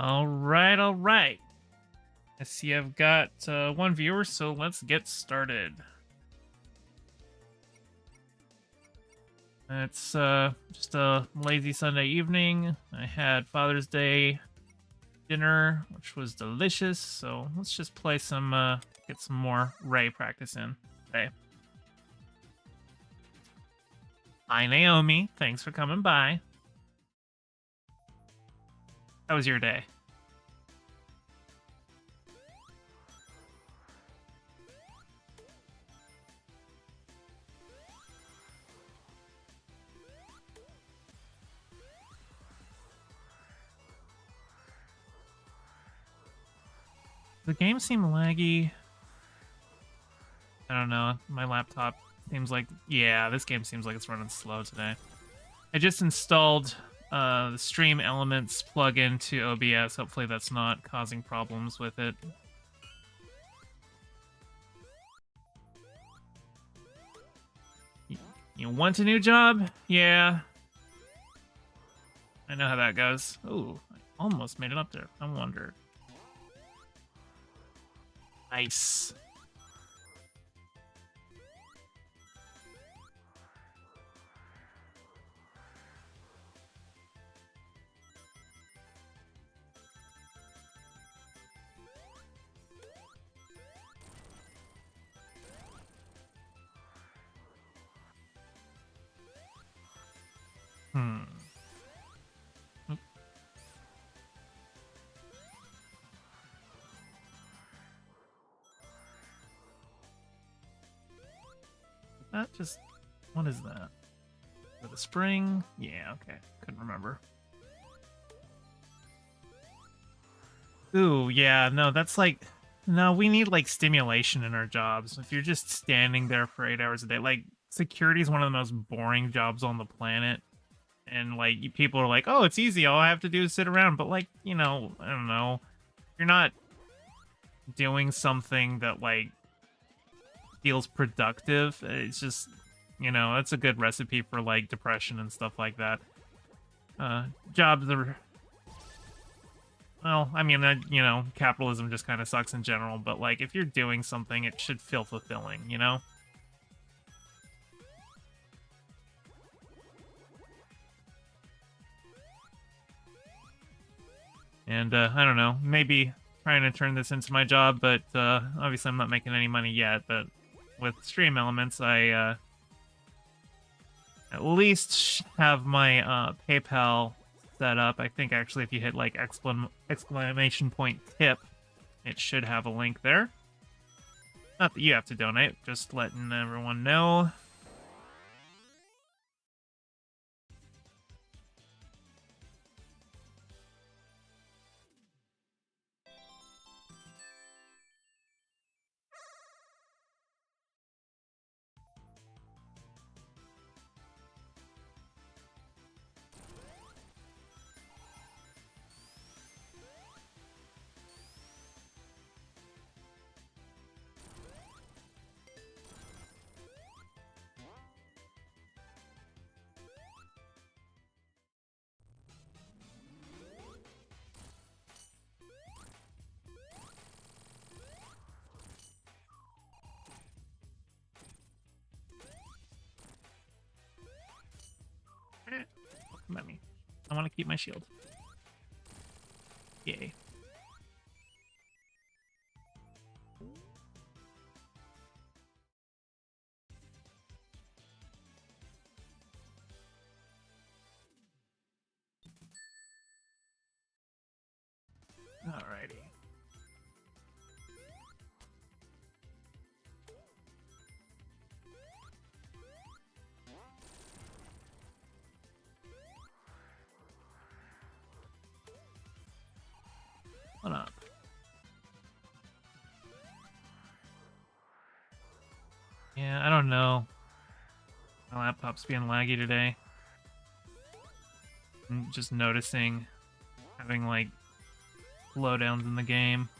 All right. I see I've got one viewer, so let's get started. It's just a lazy Sunday evening. I had Father's Day dinner, which was delicious, so let's just play some, get some more Ray practice in today. Hi, Naomi. Thanks for coming by. How was your day? The game seemed laggy. I don't know. My laptop seems like... Yeah, this game seems like it's running slow today. I just installed the Stream Elements plugin to OBS. Hopefully that's not causing problems with it. You want a new job? Yeah. I know how that goes. Ooh, I almost made it up there. I wonder. Nice. That just... What is that? With a spring? Yeah, okay. Couldn't remember. Ooh, yeah, no, that's like... No, we need, like, stimulation in our jobs. If you're just standing there for 8 hours a day, like, security is one of the most boring jobs on the planet. And, like, people are like, oh, it's easy, all I have to do is sit around. But, like, you know, I don't know. You're not doing something that, like, feels productive. It's just, you know, that's a good recipe for, like, depression and stuff like that. Jobs are... Well, I mean, you know, capitalism just kind of sucks in general, but, like, if you're doing something, it should feel fulfilling, you know? And, I don't know, maybe trying to turn this into my job, but, obviously I'm not making any money yet, but with Stream Elements, I, at least have my, PayPal set up. I think actually if you hit like exclamation point tip, it should have a link there. Not that you have to donate, just letting everyone know. Come at me. I want to keep my shield. Yay. Alrighty. What up? Yeah, I don't know. My laptop's being laggy today. I'm just noticing having like slowdowns in the game.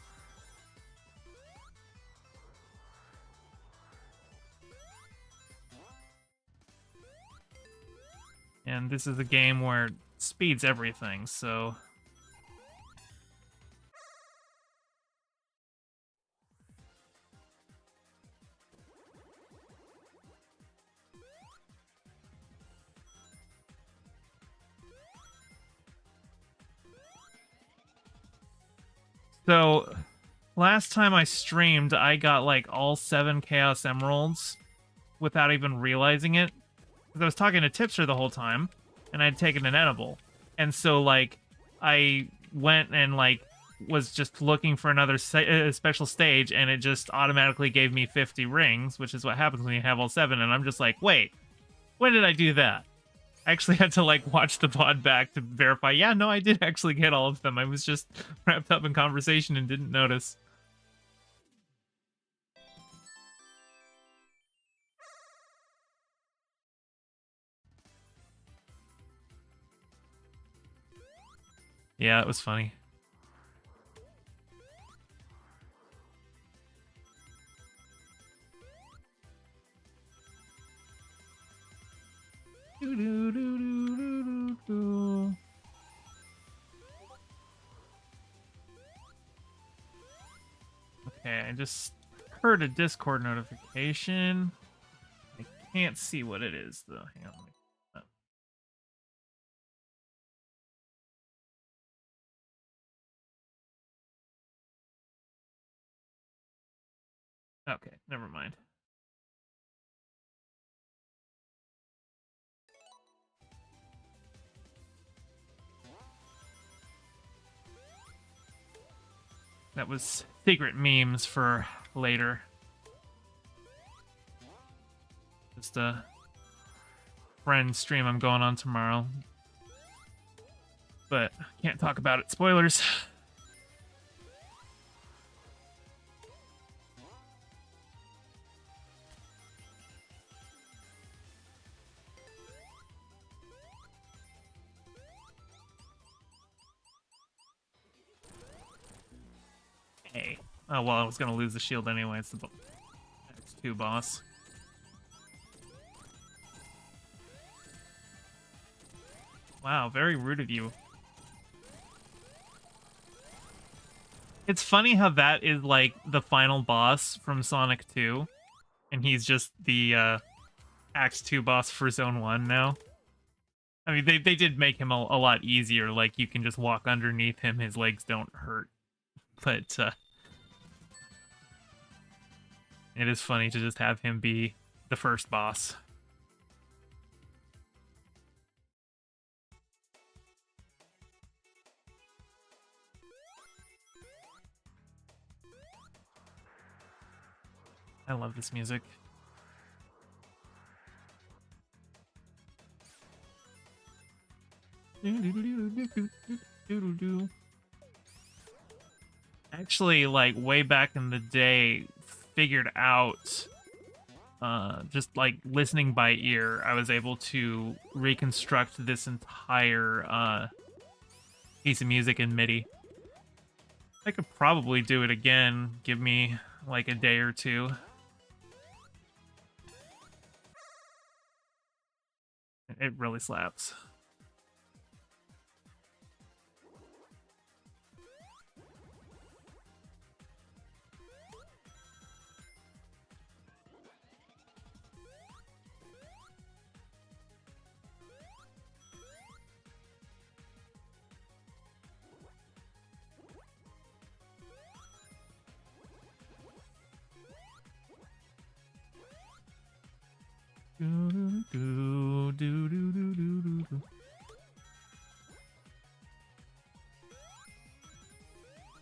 And this is a game where speed's everything, so So last time I streamed, I got like all 7 Chaos Emeralds without even realizing it. Because I was talking to Tipster the whole time, and I'd taken an edible. And so, like, I went and, like, was just looking for another special stage, and it just automatically gave me 50 rings, which is what happens when you have all 7. And I'm just like, wait, when did I do that? I actually had to, like, watch the pod back to verify, yeah, no, I did actually get all of them. I was just wrapped up in conversation and didn't notice. Yeah, it was funny. Okay, I just heard a Discord notification. I can't see what it is, though. Hang on. Okay, never mind. That was secret memes for later. Just a friend stream I'm going on tomorrow. But can't talk about it. Spoilers. Hey. Oh, well, I was going to lose the shield anyway. It's the X2 boss. Wow, very rude of you. It's funny how that is, like, the final boss from Sonic 2. And he's just the Axe 2 boss for Zone 1 now. I mean, they did make him a lot easier. Like, you can just walk underneath him. His legs don't hurt. But, it is funny to just have him be the first boss. I love this music. Actually, like, way back in the day, figured out, just, like, listening by ear, I was able to reconstruct this entire, piece of music in MIDI. I could probably do it again. Give me, like, a day or two. It really slaps.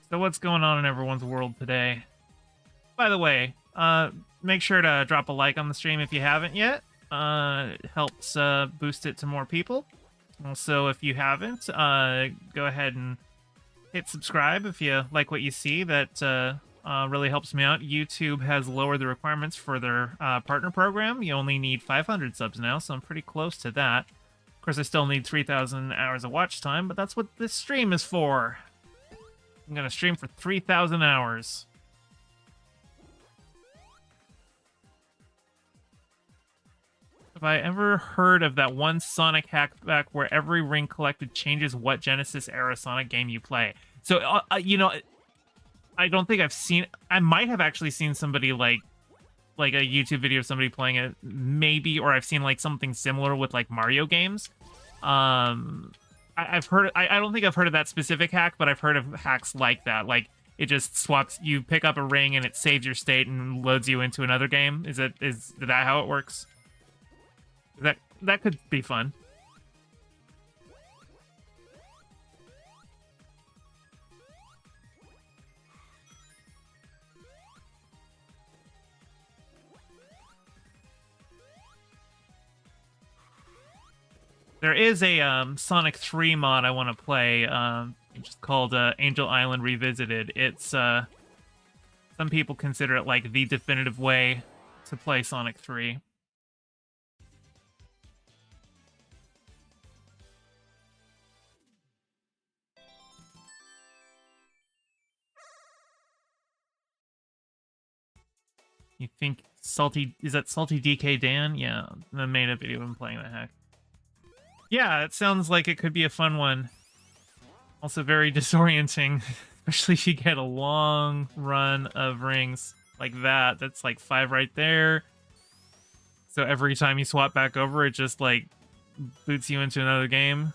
So what's going on in everyone's world today? By the way, make sure to drop a like on the stream if you haven't yet. It helps boost it to more people. Also, if you haven't, go ahead and hit subscribe if you like what you see. That really helps me out. YouTube has lowered the requirements for their partner program. You only need 500 subs now, so I'm pretty close to that. Of course, I still need 3,000 hours of watch time, but that's what this stream is for. I'm going to stream for 3,000 hours. Have I ever heard of that one Sonic hack back where every ring collected changes what Genesis era Sonic game you play? So, you know, I don't think I've seen... I might have actually seen somebody, like a YouTube video of somebody playing it, maybe, or I've seen, like, something similar with, like, Mario games. I've heard... I don't think I've heard of that specific hack, but I've heard of hacks like that. Like, it just swaps. You pick up a ring and it saves your state and loads you into another game. Is that how it works? That could be fun. There is a Sonic 3 mod I want to play, it's called Angel Island Revisited. It's some people consider it like the definitive way to play Sonic 3. You think is that Salty DK Dan? Yeah, I made a video of him playing the hack. Yeah, it sounds like it could be a fun one. Also very disorienting, especially if you get a long run of rings like that. That's like 5 right there. So every time you swap back over, it just like boots you into another game.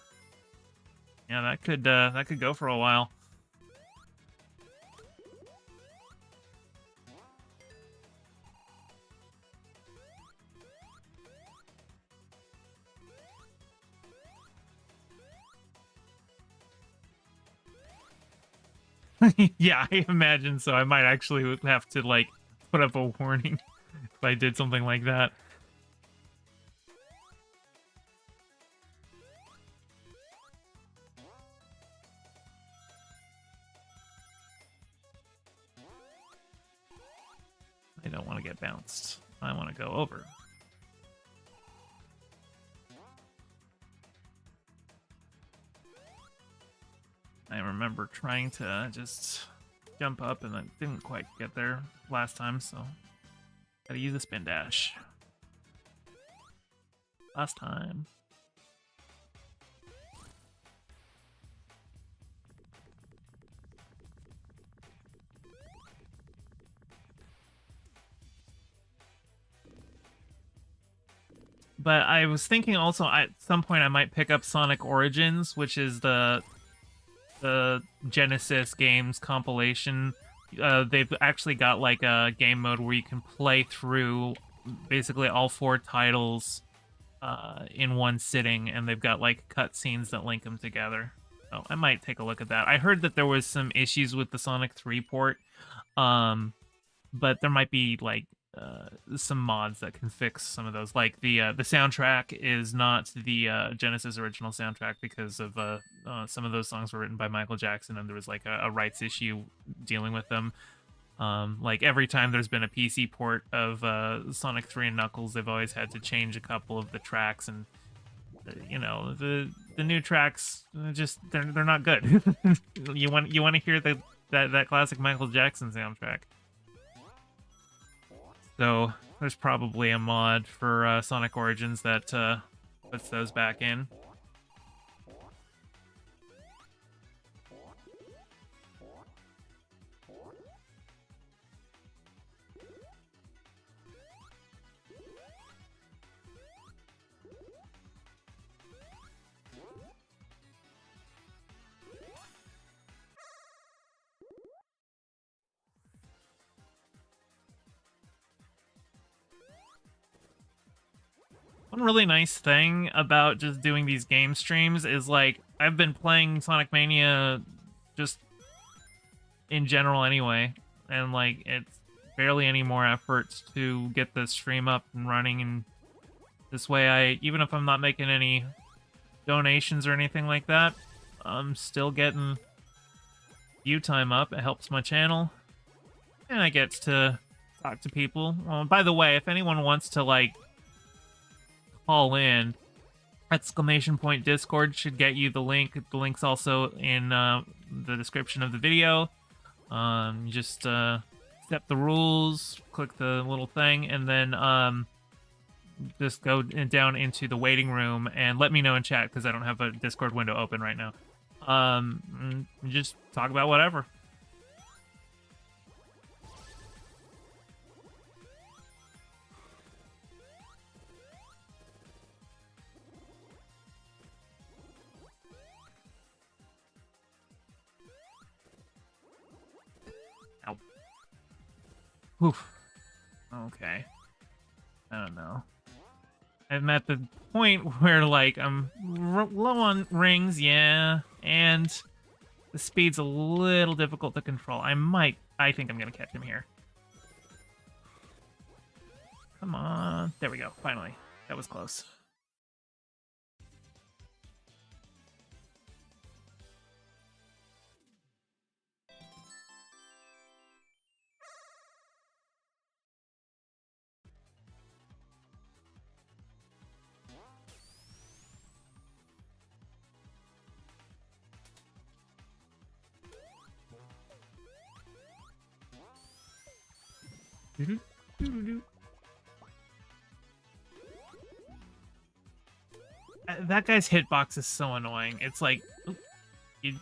Yeah, that could go for a while. Yeah, I imagine so. I might actually have to like put up a warning if I did something like that. I don't want to get bounced. I want to go over. I remember trying to just jump up and I didn't quite get there last time, so gotta use a spin dash. Last time. But I was thinking also at some point I might pick up Sonic Origins, which is the Genesis games compilation. They've actually got like a game mode where you can play through basically all 4 titles in one sitting, and they've got like cutscenes that link them together. So I might take a look at that. I heard that there was some issues with the Sonic 3 port, but there might be like some mods that can fix some of those. Like the soundtrack is not the Genesis original soundtrack because of some of those songs were written by Michael Jackson, and there was like a rights issue dealing with them. Like every time there's been a PC port of Sonic 3 and Knuckles, they've always had to change a couple of the tracks, and you know, the new tracks just they're not good. you want to hear that classic Michael Jackson soundtrack. So there's probably a mod for Sonic Origins that puts those back in. One really nice thing about just doing these game streams is, like, I've been playing Sonic Mania just in general anyway, and, like, it's barely any more effort to get the stream up and running, and this way even if I'm not making any donations or anything like that, I'm still getting view time up. It helps my channel, and I get to talk to people. Well, by the way, if anyone wants to, like, call in, ! Discord should get you the link. The link's also in the description of the video. You just accept the rules, click the little thing, and then just go down into the waiting room and let me know in chat, because I don't have a Discord window open right now. Just talk about whatever. Oof. Okay. I don't know. I'm at the point where, like, I'm low on rings, yeah, and the speed's a little difficult to control. I think I'm gonna catch him here. Come on. There we go, finally. That was close. That guy's hitbox is so annoying. It's like you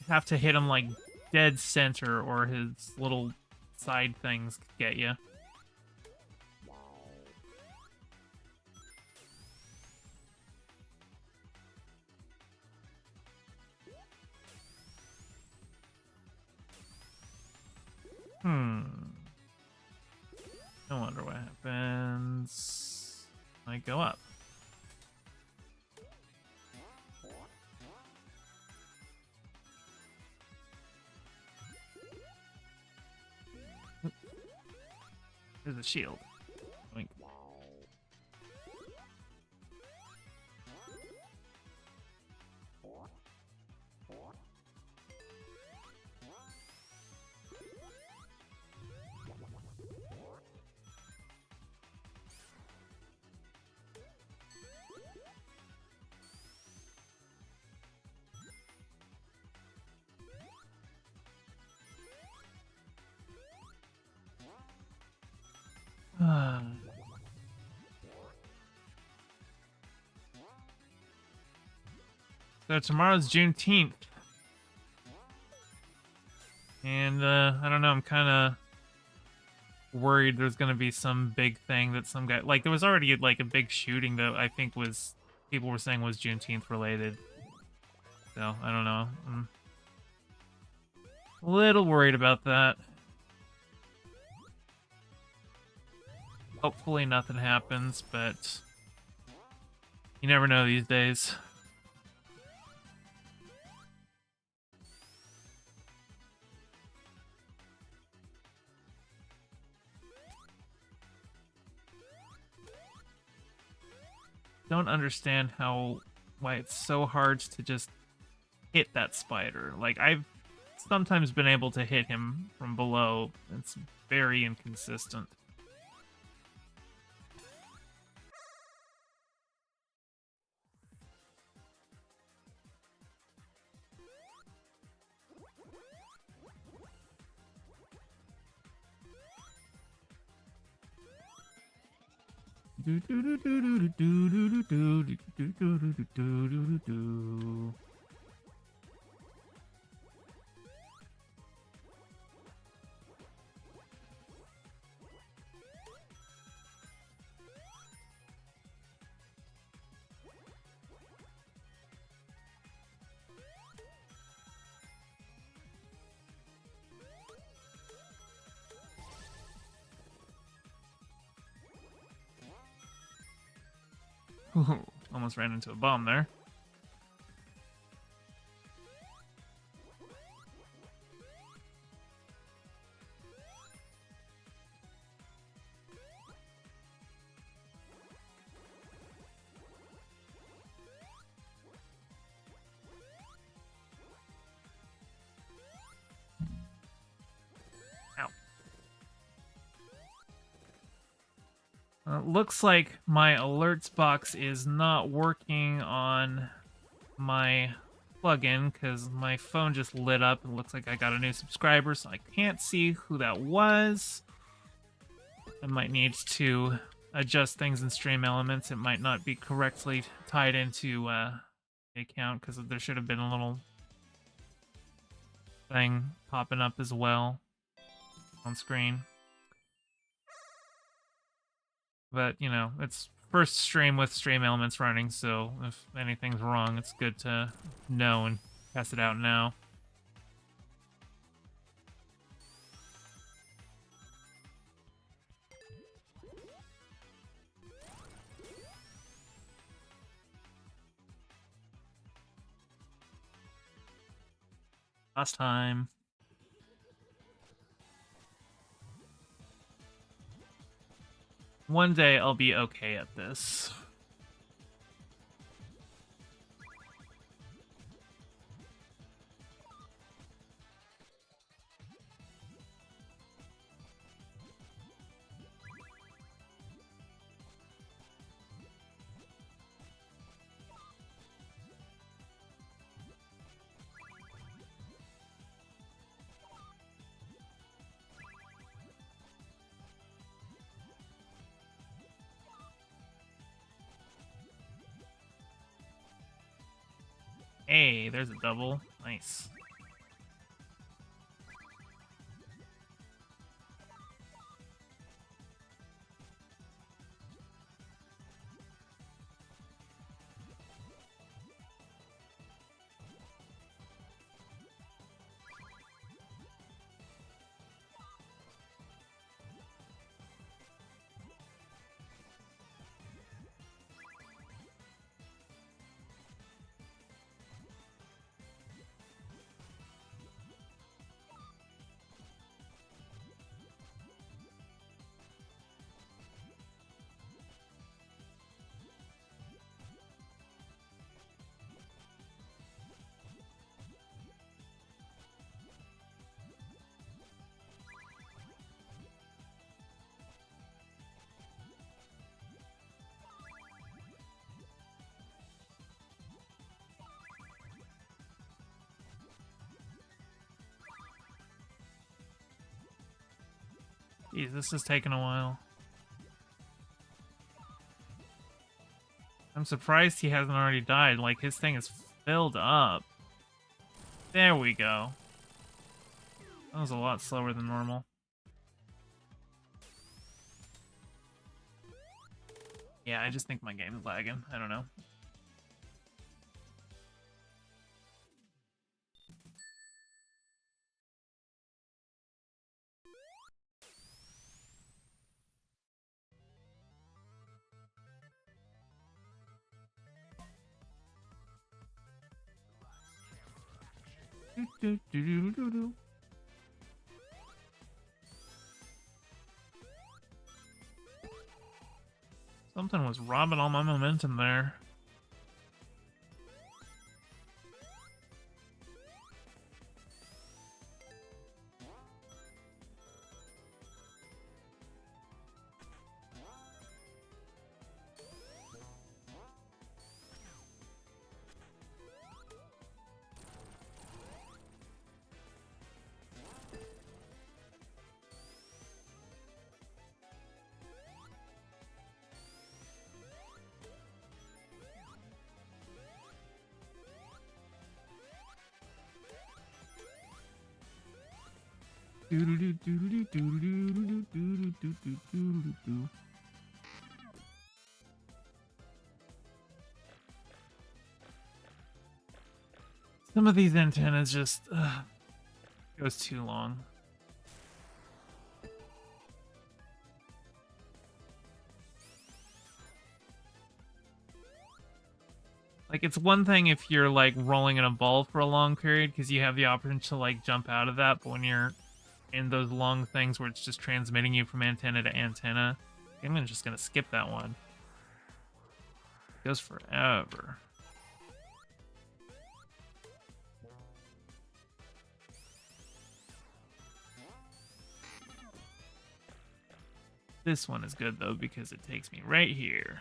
have to hit him like dead center, or his little side things get you. I wonder what happens. I go up. There's a shield. Oink. So tomorrow's Juneteenth. And I don't know, I'm kind of worried there's going to be some big thing that some guy... Like, there was already like a big shooting that I think was... People were saying was Juneteenth related. So, I don't know. I'm a little worried about that. Hopefully nothing happens, but you never know these days. Don't understand why it's so hard to just hit that spider. Like, I've sometimes been able to hit him from below. It's very inconsistent. Do do do do do do do do do do do do do do. Ooh, almost ran into a bomb there. Looks like my alerts box is not working on my plugin because my phone just lit up. It looks like I got a new subscriber, so I can't see who that was. I might need to adjust things in Stream Elements. It might not be correctly tied into the account because there should have been a little thing popping up as well on screen. But, you know, it's first stream with Stream Elements running, so if anything's wrong, it's good to know and test it out now. Last time. One day I'll be okay at this. Hey, there's a double. Nice. Jeez, this is taking a while. I'm surprised he hasn't already died. Like, his thing is filled up. There we go. That was a lot slower than normal. Yeah, I just think my game is lagging. I don't know. Something was robbing all my momentum there. Some of these antennas just goes too long. Like, it's one thing if you're like rolling in a ball for a long period because you have the option to like jump out of that, but when you're in those long things where it's just transmitting you from antenna to antenna, I'm just gonna skip that one. It goes forever. This one is good though because it takes me right here.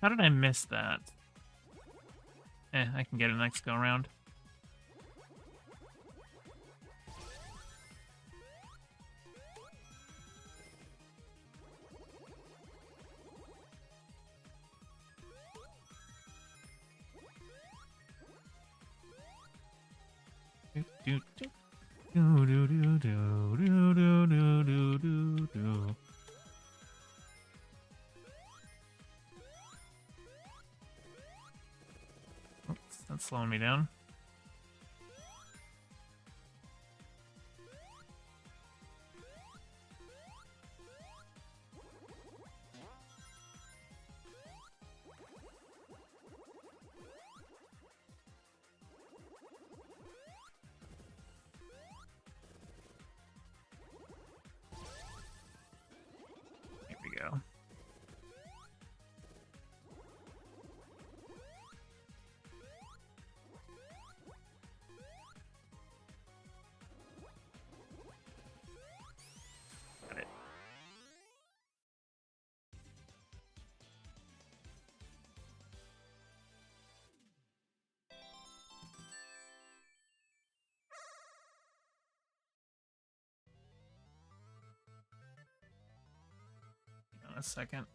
How did I miss that? I can get it next go around. do do do do do do do do do do do. Oops, that's slowing me down. Here we go. Got it. Hang on a second.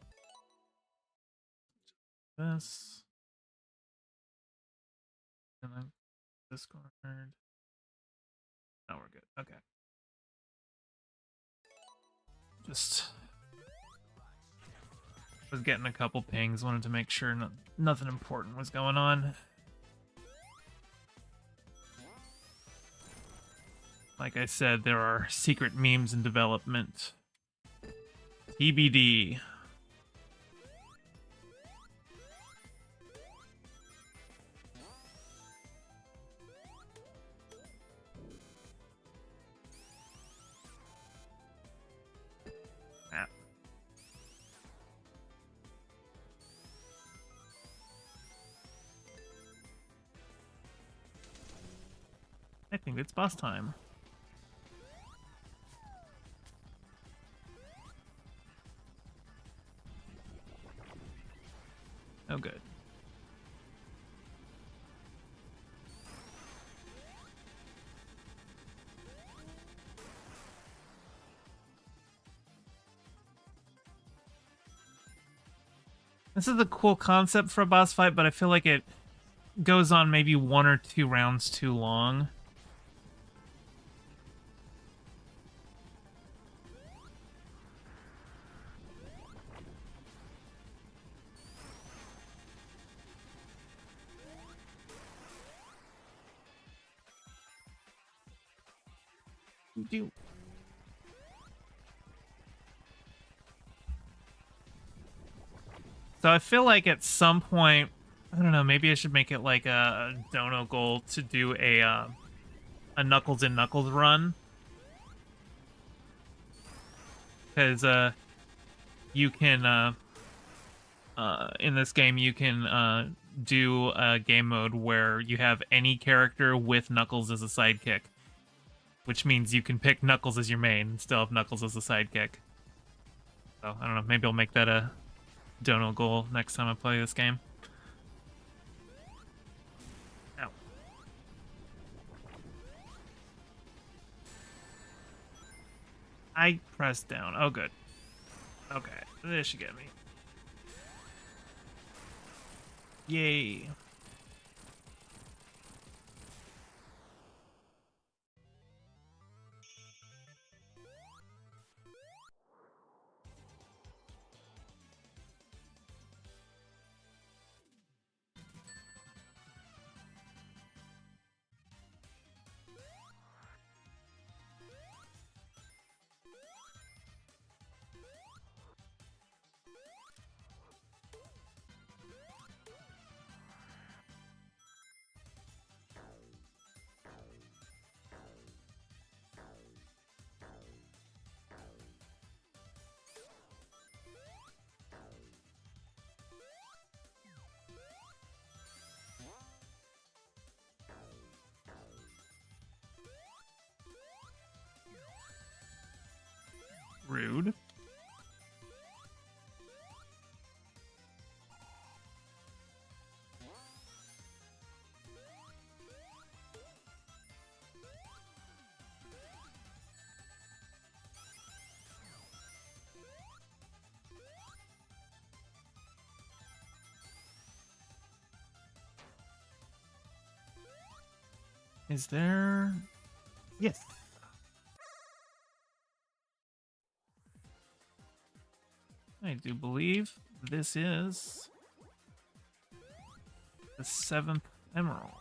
This. And then Discord. No, we're good. Okay. Just was getting a couple pings. Wanted to make sure nothing important was going on. Like I said, there are secret memes in development. TBD. I think it's boss time. Oh, good. This is a cool concept for a boss fight, but I feel like it goes on maybe 1 or 2 rounds too long. Do. So I feel like at some point, I don't know, maybe I should make it like a dono goal to do a Knuckles and Knuckles run. Because you can in this game you can do a game mode where you have any character with Knuckles as a sidekick, which means you can pick Knuckles as your main and still have Knuckles as a sidekick. So I don't know, maybe I'll make that a dono goal next time I play this game. Ow. I pressed down. Oh, good. Okay, this should get me. Yay. Rude. Is there Yes. I do believe this is the 7th emerald.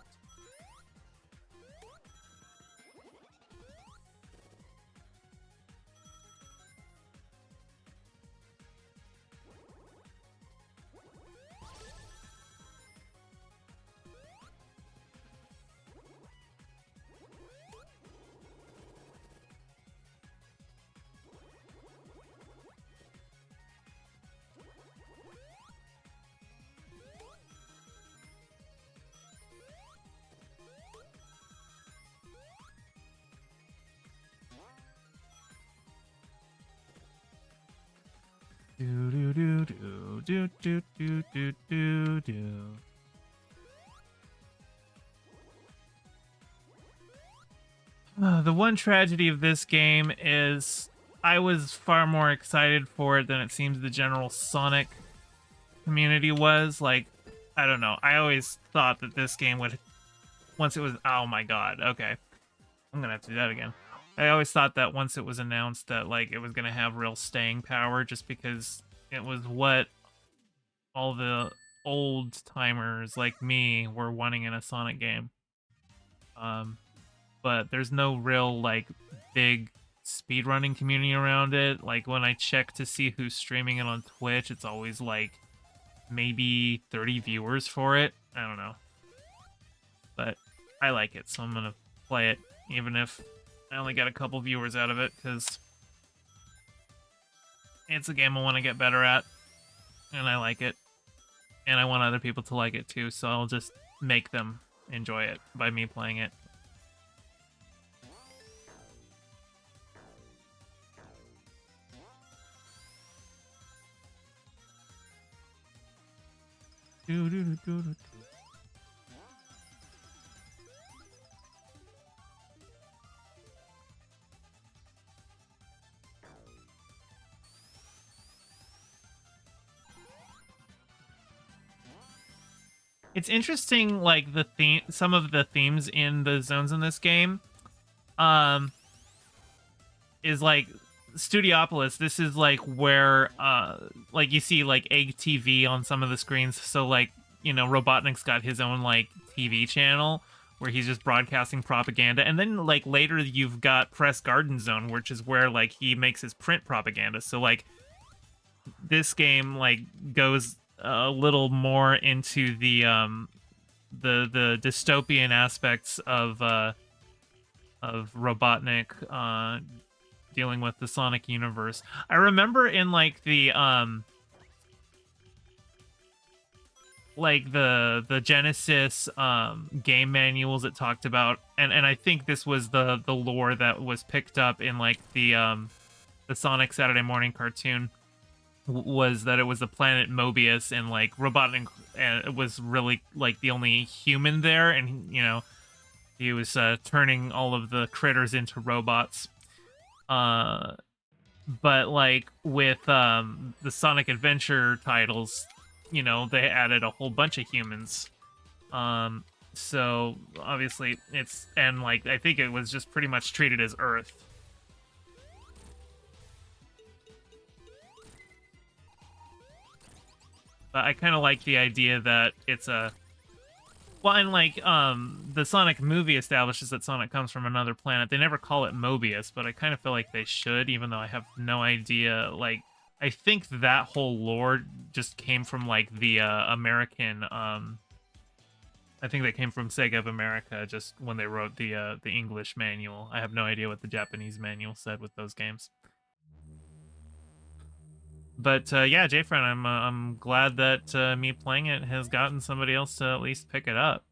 Do do do do do do do do do do. The one tragedy of this game is I was far more excited for it than it seems the general Sonic community was. Like, I don't know. I always thought that this game would, once it was, oh my god, okay. I'm gonna have to do that again. I always thought that once it was announced that, like, it was gonna have real staying power just because it was what all the old timers like me were wanting in a Sonic game. But there's no real, like, big speedrunning community around it. Like, when I check to see who's streaming it on Twitch, it's always, like, maybe 30 viewers for it. I don't know. But I like it, so I'm gonna play it, even if I only get a couple viewers out of it, because it's a game I want to get better at, and I like it. And I want other people to like it too, so I'll just make them enjoy it by me playing it. It's interesting, like, the theme, some of the themes in the zones in this game, is like Studiopolis. This is like where, like, you see like Egg TV on some of the screens. So, like, you know, Robotnik's got his own like TV channel where he's just broadcasting propaganda, and then like later you've got Press Garden Zone, which is where like he makes his print propaganda. So like this game like goes a little more into the dystopian aspects of Robotnik dealing with the Sonic universe. I remember in like the Genesis game manuals, it talked about, and I think this was the lore that was picked up in like the Sonic Saturday morning cartoon, was that it was the planet Mobius, and like Robotnik was really like the only human there, and you know he was turning all of the critters into robots. But like with the Sonic Adventure titles, you know, they added a whole bunch of humans. So obviously it's, and like I think it was just pretty much treated as Earth. But I kind of like the idea that it's a, well, and like the Sonic movie establishes that Sonic comes from another planet. They never call it Mobius, but I kind of feel like they should, even though I have no idea. Like, I think that whole lore just came from like the American. I think they came from Sega of America, just when they wrote the English manual. I have no idea what the Japanese manual said with those games. But yeah, JFriend, I'm glad that me playing it has gotten somebody else to at least pick it up.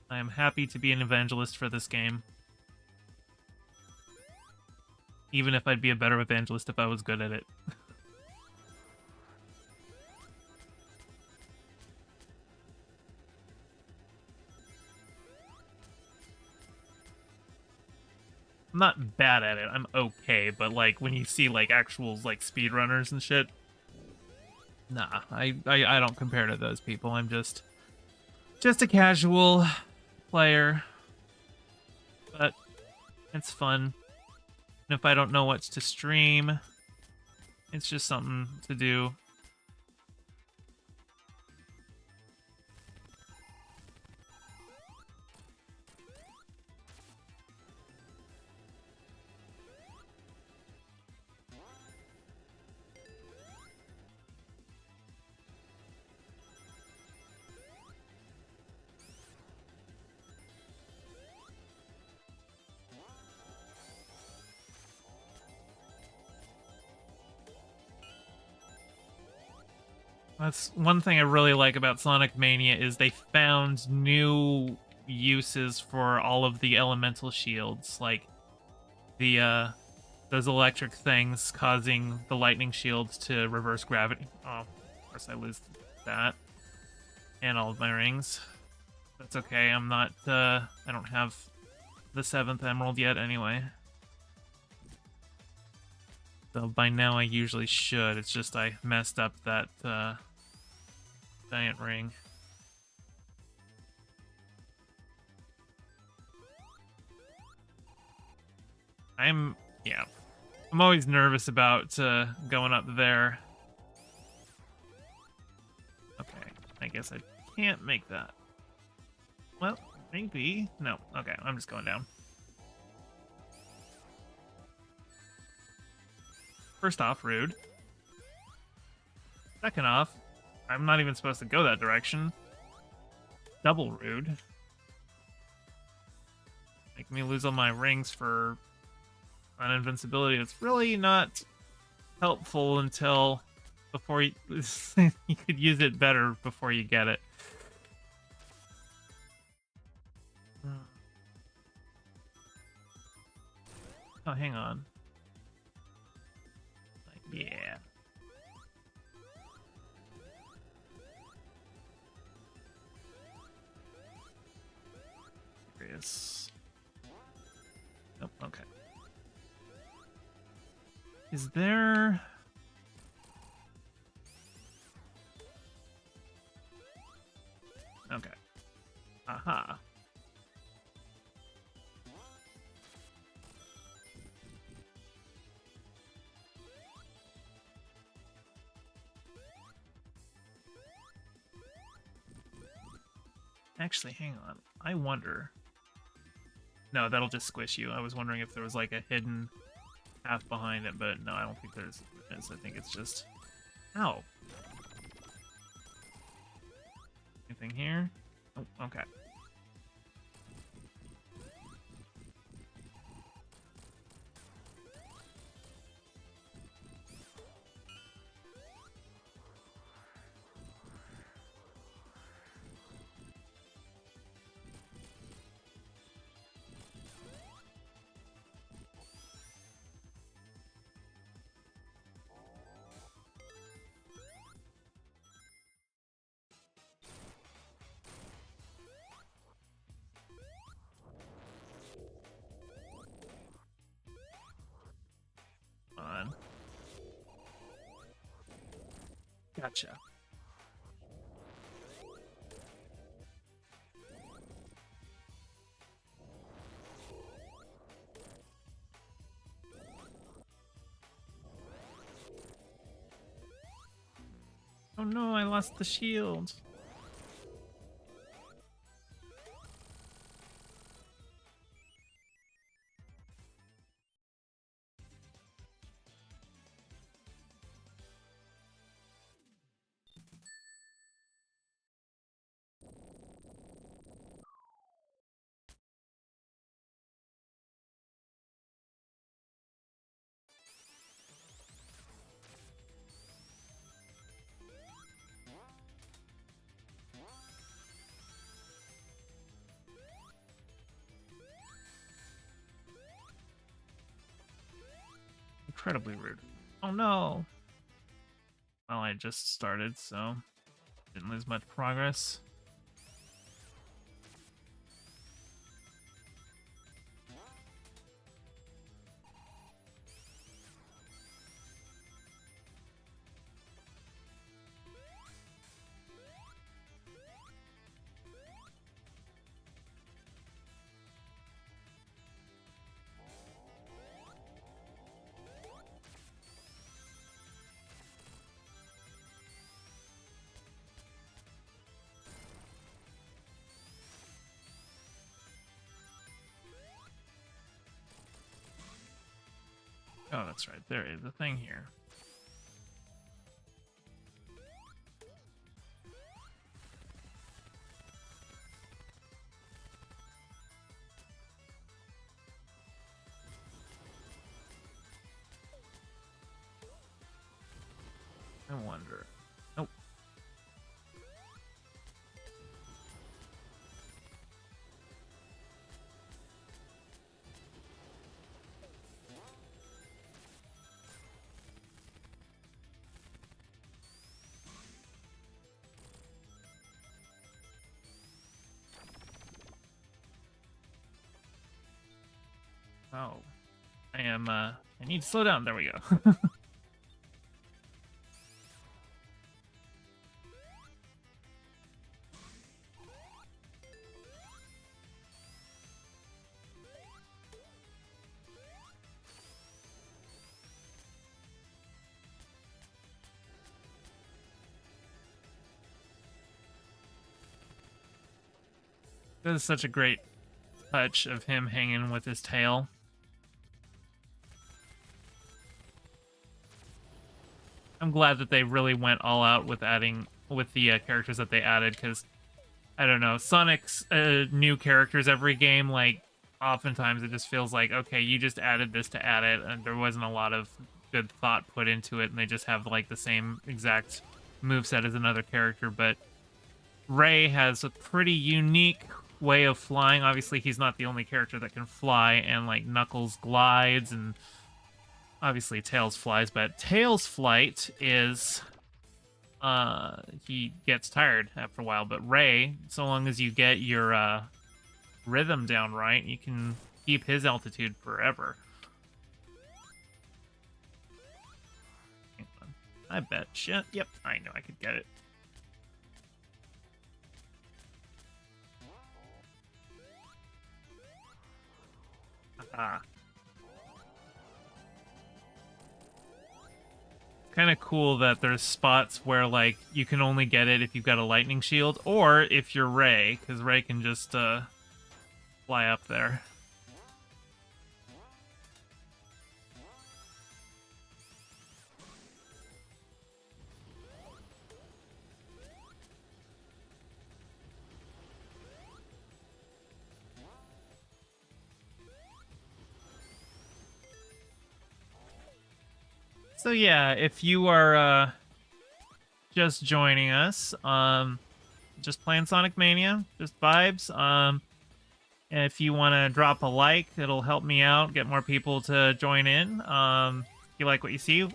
I am happy to be an evangelist for this game. Even if I'd be a better evangelist if I was good at it. I'm not bad at it, I'm okay, but like when you see like actual like speedrunners and shit, nah, I don't compare to those people. I'm just Just a casual player, but it's fun. And if I don't know what to stream, it's just something to do. That's one thing I really like about Sonic Mania is they found new uses for all of the elemental shields, like the those electric things causing the lightning shields to reverse gravity. Oh, of course I lose that and all of my rings. That's okay. I'm not. I don't have the 7th emerald yet, anyway. So by now I usually should. It's just I messed up that giant ring. I'm always nervous about going up there. Okay, I guess I can't make that. Well, maybe. No, okay, I'm just going down. First off, rude. Second off, I'm not even supposed to go that direction. Double rude. Make me lose all my rings for an invincibility. It's really not helpful until before you, you could use it better before you get it. Oh, hang on. Yeah. Curious. Nope, okay. Is there... Okay. Aha. Actually, hang on. I wonder... No, that'll just squish you. I was wondering if there was like a hidden path behind it, but no, I don't think there's. I think it's just... Ow. Anything here? Oh, okay. On. Gotcha. Oh no, I lost the shield. Incredibly rude. Oh no! Well, I just started, so didn't lose much progress. Oh, that's right. There is a thing here. I wonder. Nope. Oh. I need to slow down. There we go. This is such a great touch of him hanging with his tail. I'm glad that they really went all out with adding with the characters that they added, because I don't know, Sonic's new characters every game, like oftentimes it just feels like, okay, you just added this to add it, and there wasn't a lot of good thought put into it, and they just have like the same exact moveset as another character. But Ray has a pretty unique way of flying. Obviously, he's not the only character that can fly, and like Knuckles glides, and obviously Tails flies, but Tails' flight is he gets tired after a while. But Ray, so long as you get your rhythm down right, you can keep his altitude forever. Hang on. I bet shit. Yep, I know I could get it. Ah. Kind of cool that there's spots where like you can only get it if you've got a lightning shield, or if you're Ray, because Ray can just fly up there. So yeah, if you are just joining us, just playing Sonic Mania, just vibes. If you want to drop a like, it'll help me out, get more people to join in. If you like what you see,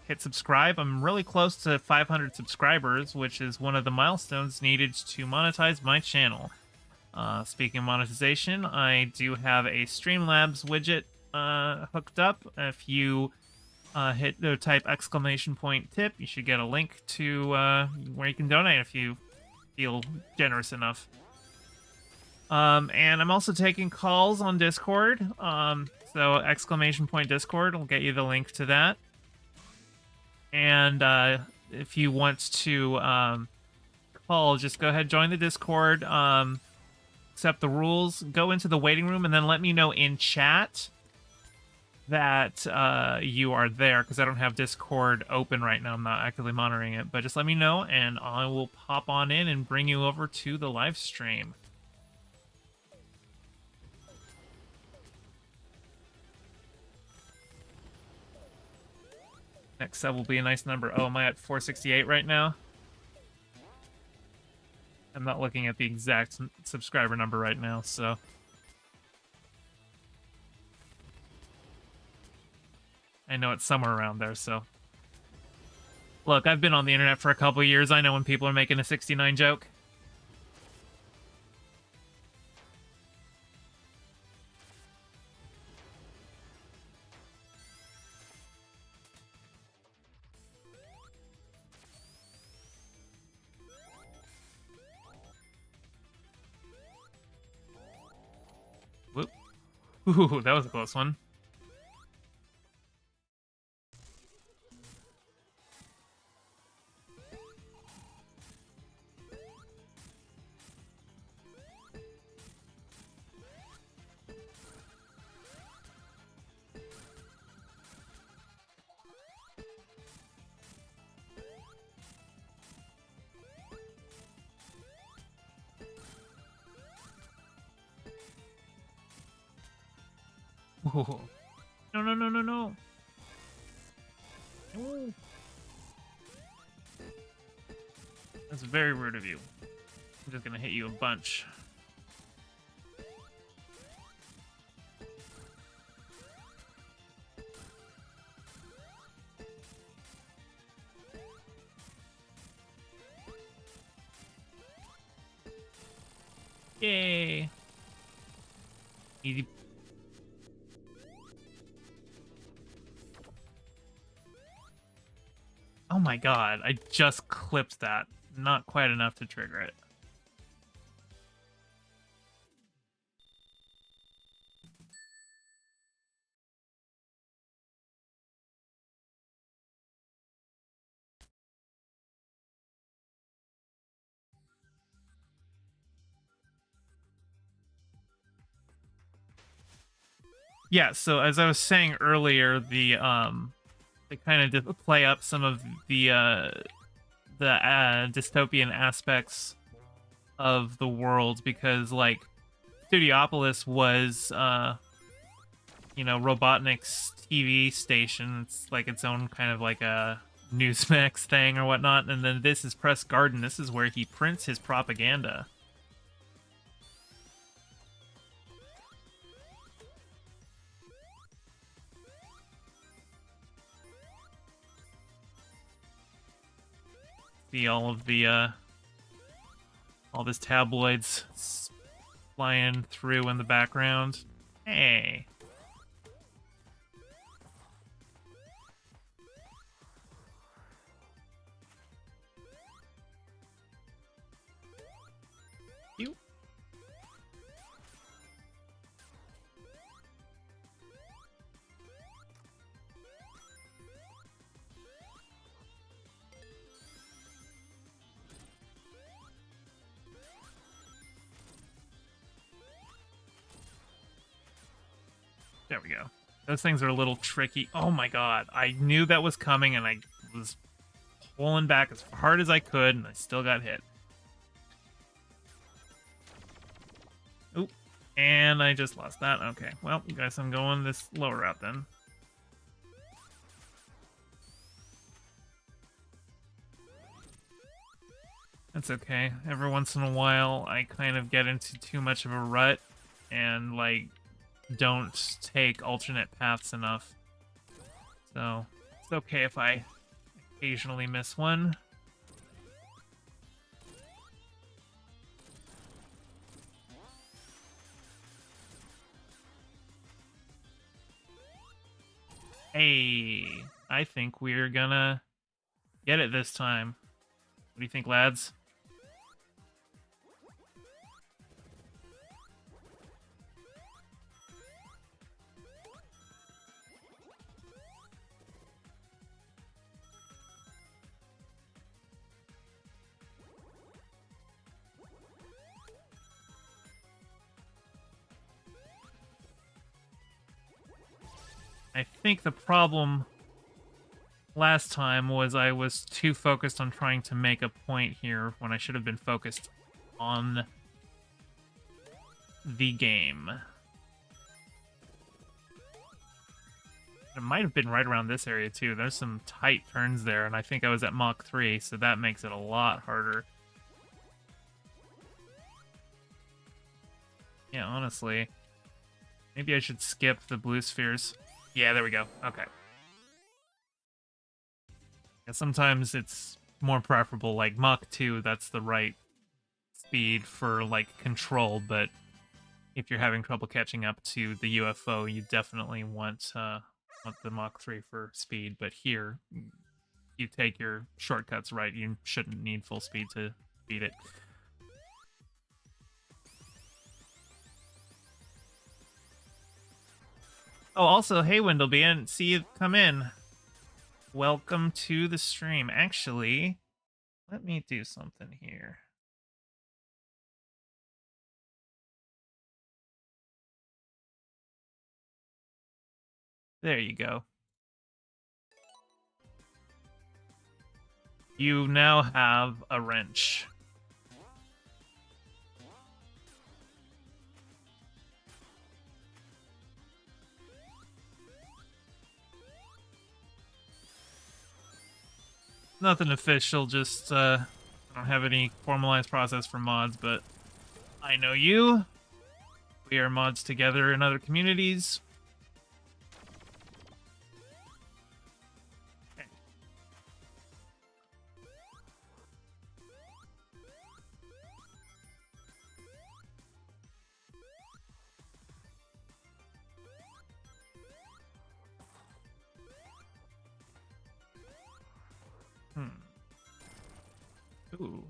hit subscribe. I'm really close to 500 subscribers, which is one of the milestones needed to monetize my channel. Speaking of monetization, I do have a Streamlabs widget hooked up. If you type !tip, you should get a link to where you can donate if you feel generous enough. And I'm also taking calls on Discord. So !Discord will get you the link to that. And if you want to call, just go ahead, join the Discord, accept the rules, go into the waiting room, and then let me know in chat that you are there, because I don't have Discord open right now. I'm not actively monitoring it, but just let me know and I will pop on in and bring you over to the live stream. Next sub will be a nice number. Oh, am I at 468 right now? I'm not looking at the exact subscriber number right now, so I know it's somewhere around there, so. Look, I've been on the internet for a couple years. I know when people are making a 69 joke. Whoop. Ooh, that was a close one. Oh. No, no, no, no, no. No. That's very rude of you. I'm just gonna hit you a bunch. Yay. Easy. Oh my god, I just clipped that. Not quite enough to trigger it. Yeah, so as I was saying earlier, they kind of play up some of the dystopian aspects of the world because like Studiopolis was Robotnik's TV station. It's like its own kind of like a Newsmax thing or whatnot, and then this is Press Garden. This is where he prints his propaganda. See all of the all this tabloids flying through in the background. Hey. You. There we go. Those things are a little tricky. Oh my god. I knew that was coming and I was pulling back as hard as I could and I still got hit. Oop. And I just lost that. Okay. Well, guess I'm going this lower route then. That's okay. Every once in a while, I kind of get into too much of a rut and, like, don't take alternate paths enough. So, it's okay if I occasionally miss one. Hey, I think we're gonna get it this time. What do you think, lads? I think the problem last time was I was too focused on trying to make a point here when I should have been focused on the game. It might have been right around this area too. There's some tight turns there, and I think I was at Mach 3, so that makes it a lot harder. Yeah, honestly. Maybe I should skip the blue spheres. Yeah, there we go. Okay. Yeah, sometimes it's more preferable, like Mach 2, that's the right speed for, like, control, but if you're having trouble catching up to the UFO, you definitely want the Mach 3 for speed, but here, you take your shortcuts right, you shouldn't need full speed to beat it. Oh, also, hey, Windleby, I didn't see you come in. Welcome to the stream. Actually, let me do something here. There you go. You now have a wrench. Nothing official, just I don't have any formalized process for mods, but I know you. We are mods together in other communities. Okay. Ooh.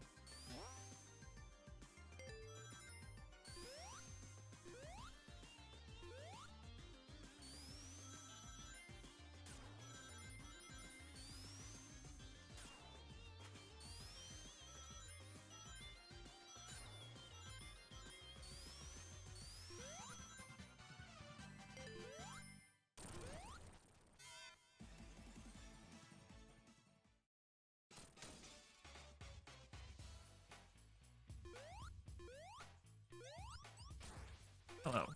Hello.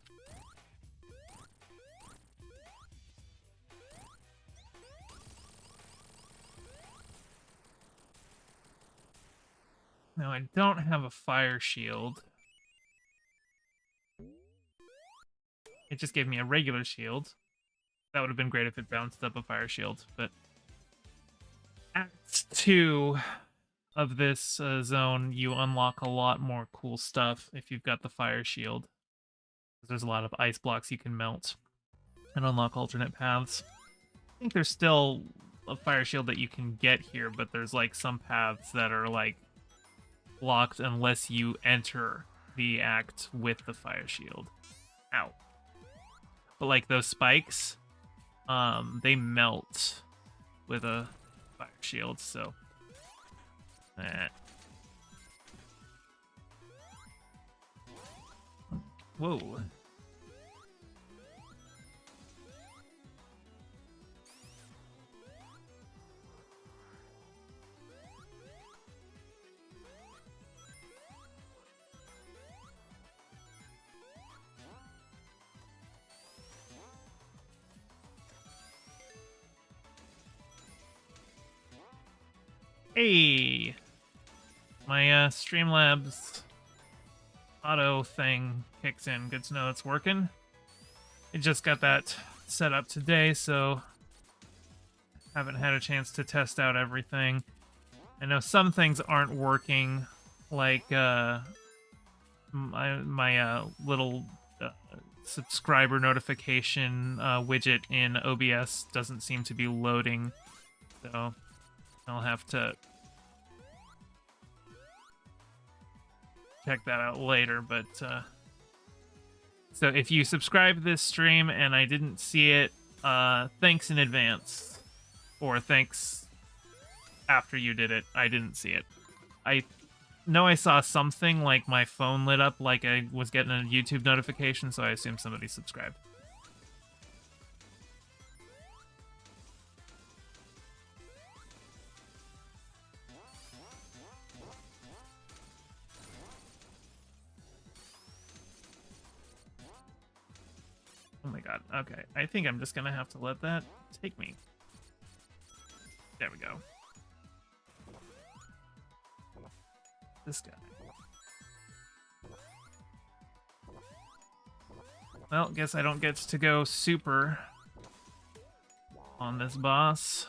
Now, I don't have a fire shield. It just gave me a regular shield. That would have been great if it bounced up a fire shield, but Act 2 of this zone, you unlock a lot more cool stuff if you've got the fire shield. There's a lot of ice blocks you can melt and unlock alternate paths. I think there's still a fire shield that you can get here, but there's like some paths that are like blocked unless you enter the act with the fire shield. Ow. But like those spikes, they melt with a fire shield, so whoa. Hey, my Streamlabs auto thing kicks in. Good to know it's working. I just got that set up today, so haven't had a chance to test out everything. I know some things aren't working, like my little subscriber notification widget in OBS doesn't seem to be loading, so I'll have to check that out later. But so if you subscribe to this stream and I didn't see it, thanks in advance, or thanks after you did it. I didn't see it. I know I saw something, like my phone lit up like I was getting a YouTube notification, so I assumed somebody subscribed. Oh my god, okay. I think I'm just gonna have to let that take me. There we go. This guy. Well, guess I don't get to go super on this boss,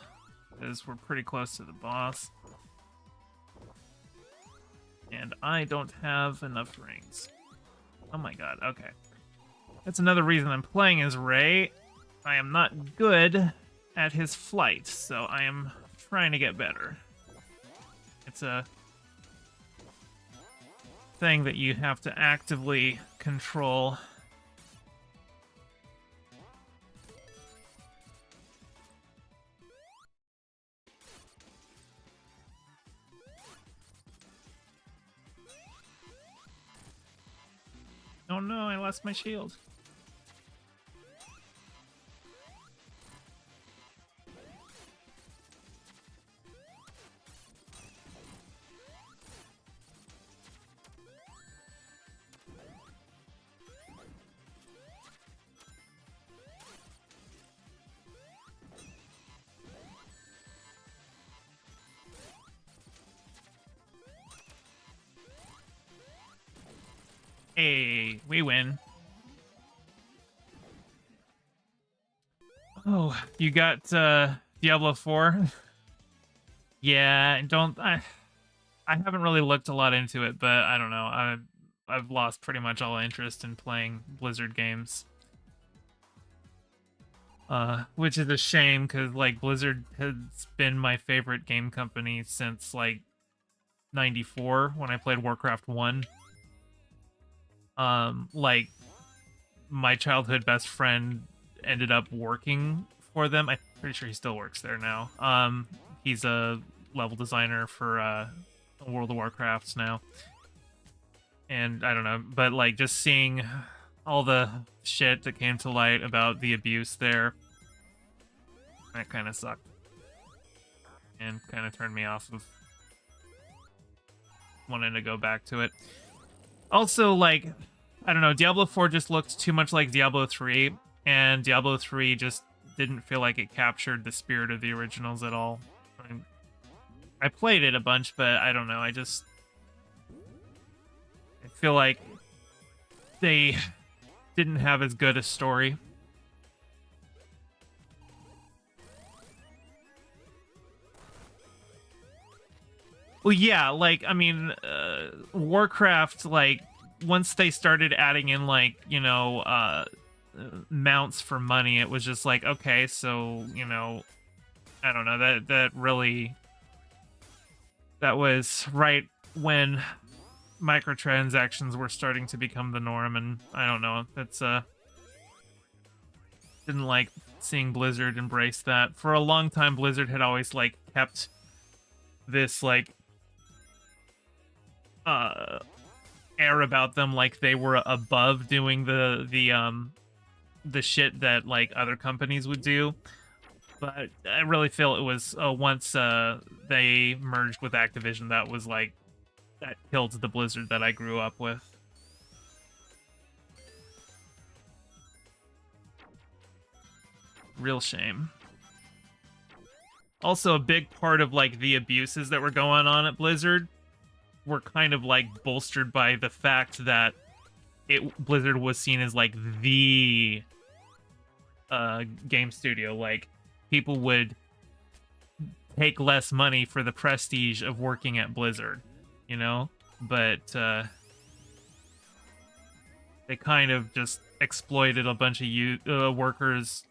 because we're pretty close to the boss. And I don't have enough rings. Oh my god, okay. That's another reason I'm playing as Ray. I am not good at his flight, so I am trying to get better. It's a thing that you have to actively control. Oh no, I lost my shield. Hey, we win. Oh, you got Diablo 4? Yeah, I haven't really looked a lot into it, but I don't know. I've lost pretty much all interest in playing Blizzard games. Which is a shame because like Blizzard has been my favorite game company since like '94 when I played Warcraft 1. Like my childhood best friend ended up working for them. I'm pretty sure he still works there now. He's a level designer for World of Warcrafts now. And I don't know, but like just seeing all the shit that came to light about the abuse there, that kind of sucked. And kind of turned me off of wanting to go back to it. Also, like, I don't know, Diablo 4 just looked too much like Diablo 3, and Diablo 3 just didn't feel like it captured the spirit of the originals at all. I played it a bunch, but I don't know, I feel like they didn't have as good a story. Well, yeah, like, I mean, Warcraft, like, once they started adding in, like, you know, mounts for money, it was just like, okay, so, you know, I don't know, that was right when microtransactions were starting to become the norm, and I don't know, that's, didn't like seeing Blizzard embrace that. For a long time, Blizzard had always, like, kept this, like, air about them, like they were above doing the shit that like other companies would do. But I really feel it was once they merged with Activision, that was like that killed the Blizzard that I grew up with. Real shame. Also, a big part of like the abuses that were going on at Blizzard were kind of like bolstered by the fact that Blizzard was seen as like the game studio. Like people would take less money for the prestige of working at Blizzard, you know? But they kind of just exploited a bunch of workers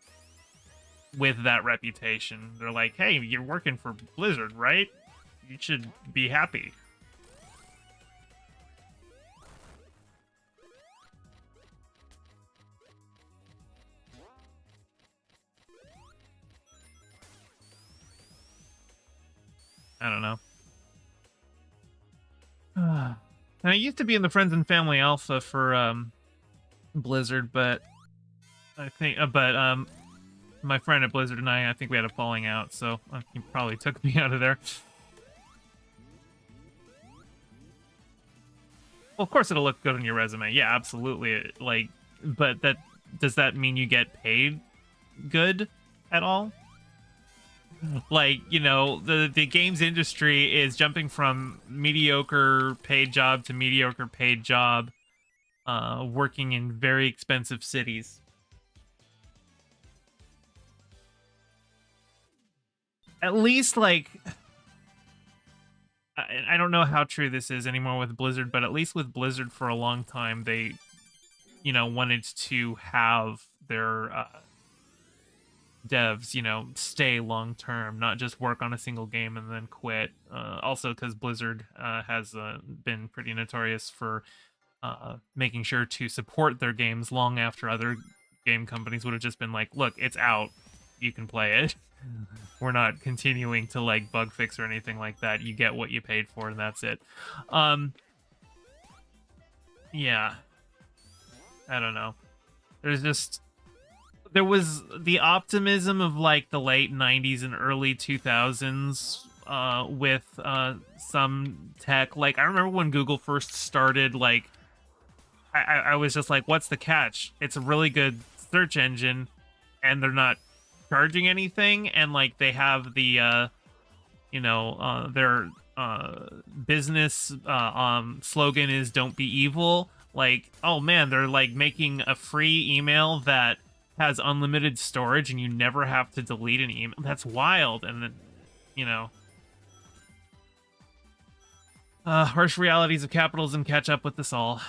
with that reputation. They're like, hey, you're working for Blizzard, right? You should be happy. I don't know. And I used to be in the Friends and Family Alpha for Blizzard, but I think, my friend at Blizzard and I think we had a falling out, so he probably took me out of there. Well, of course it'll look good on your resume. Yeah, absolutely. Like, but does that mean you get paid good at all? Like, you know, the games industry is jumping from mediocre paid job to mediocre paid job, working in very expensive cities. At least, like, I don't know how true this is anymore with Blizzard, but at least with Blizzard for a long time, they, you know, wanted to have their devs, you know, stay long term, not just work on a single game and then quit. Also, because Blizzard has been pretty notorious for making sure to support their games long after other game companies would have just been like, look, it's out, you can play it. We're not continuing to like bug fix or anything like that. You get what you paid for, and that's it. Yeah, I don't know. There was the optimism of like the late 90s and early 2000s with some tech. Like I remember when Google first started, like I was just like, what's the catch? It's a really good search engine and they're not charging anything, and like they have the you know, their business slogan is "Don't be evil." Like, oh man, they're like making a free email that has unlimited storage and you never have to delete an email. That's wild. And then, you know, harsh realities of capitalism catch up with us all.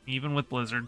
Even with Blizzard.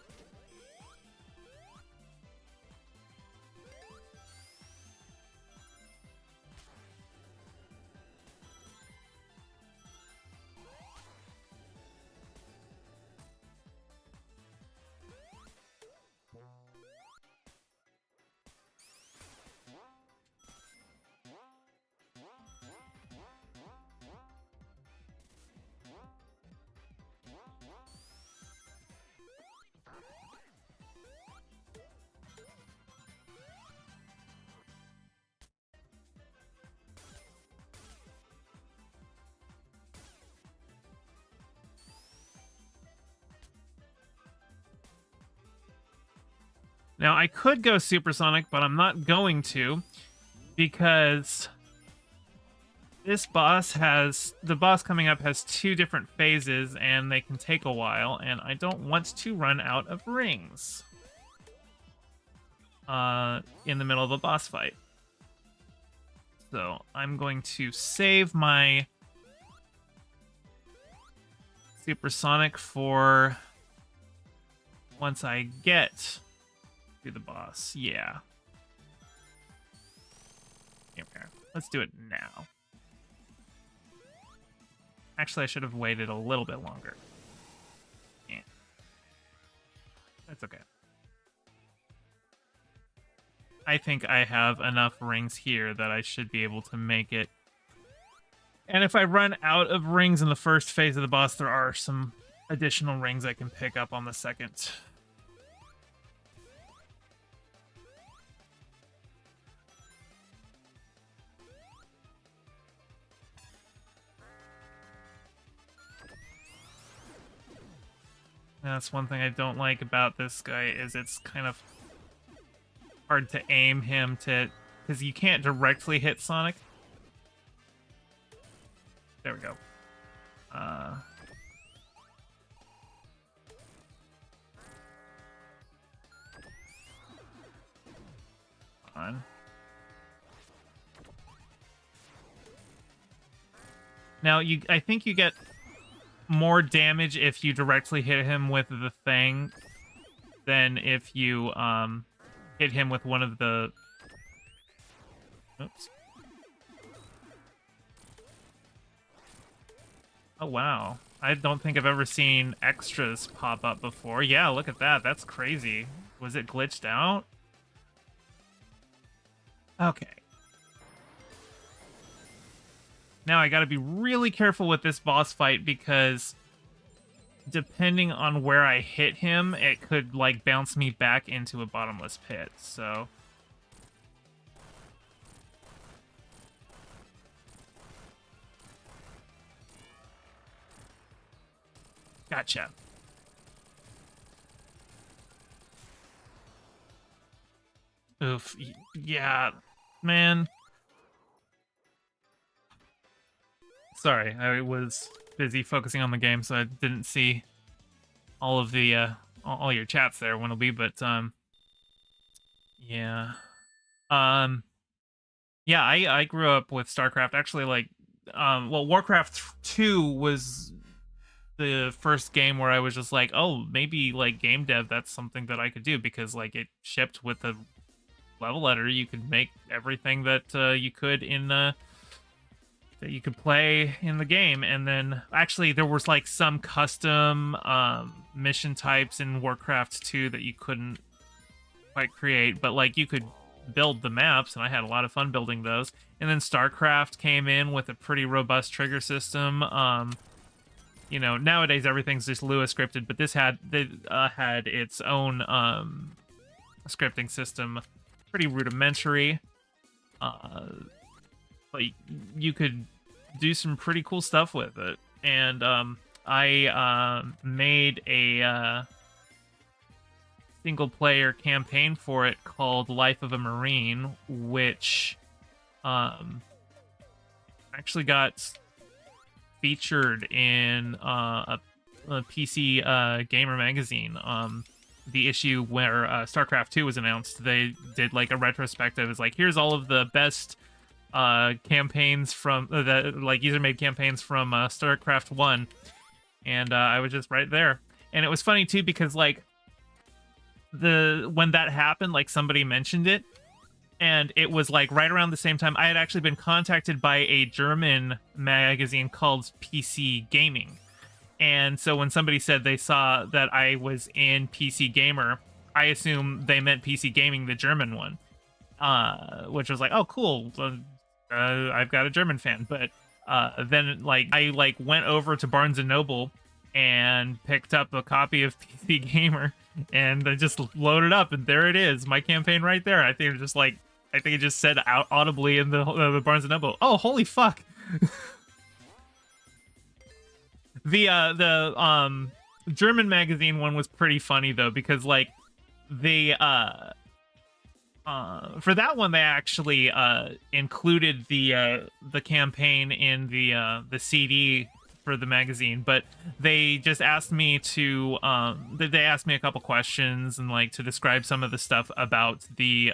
Now, I could go supersonic, but I'm not going to, because this boss the boss coming up has 2 different phases, and they can take a while, and I don't want to run out of rings in the middle of a boss fight. So I'm going to save my supersonic for once I get to the boss. Yeah. Here we are. Let's do it now. Actually, I should have waited a little bit longer. Yeah. That's okay. I think I have enough rings here that I should be able to make it. And if I run out of rings in the first phase of the boss, there are some additional rings I can pick up on the second. That's one thing I don't like about this guy, is it's kind of hard to aim him to, because you can't directly hit Sonic. There we go. On. Now, I think you get more damage if you directly hit him with the thing than if you hit him with one of the... Oops. Oh, wow. I don't think I've ever seen extras pop up before. Yeah, look at that. That's crazy. Was it glitched out? Okay. Now I gotta be really careful with this boss fight, because depending on where I hit him, it could, like, bounce me back into a bottomless pit, so... Gotcha. Oof. Yeah, man. Sorry, I was busy focusing on the game, so I didn't see all of the all your chats there, Wintleby, but yeah. Yeah, I grew up with StarCraft. Actually, like well, Warcraft 2 was the first game where I was just like, oh, maybe like game dev, that's something that I could do, because like it shipped with the level editor. You could make everything that you could in that you could play in the game. And then actually there was like some custom mission types in Warcraft 2 that you couldn't quite create, but like you could build the maps, and I had a lot of fun building those. And then StarCraft came in with a pretty robust trigger system. You know, nowadays everything's just Lua scripted, but this had its own scripting system, pretty rudimentary. But you could do some pretty cool stuff with it. And I made a single-player campaign for it called Life of a Marine, which actually got featured in a PC Gamer magazine, the issue where StarCraft 2 was announced, they did like a retrospective. It's like, here's all of the best campaigns from that, like user-made campaigns from StarCraft 1, and I was just right there. And it was funny too because like when that happened, like somebody mentioned it, and it was like right around the same time I had actually been contacted by a German magazine called PC Gaming. And so when somebody said they saw that I was in PC Gamer, I assume they meant PC Gaming, the German one, which was like, oh, cool. I've got a German fan. But then like I like went over to Barnes and Noble and picked up a copy of PC Gamer, and I just loaded up, and there it is, my campaign right there. I think it just said out audibly in the Barnes and Noble, oh, holy fuck. The German magazine one was pretty funny though, because like they for that one they actually included the campaign in the CD for the magazine, but they just asked me to they asked me a couple questions and like to describe some of the stuff about the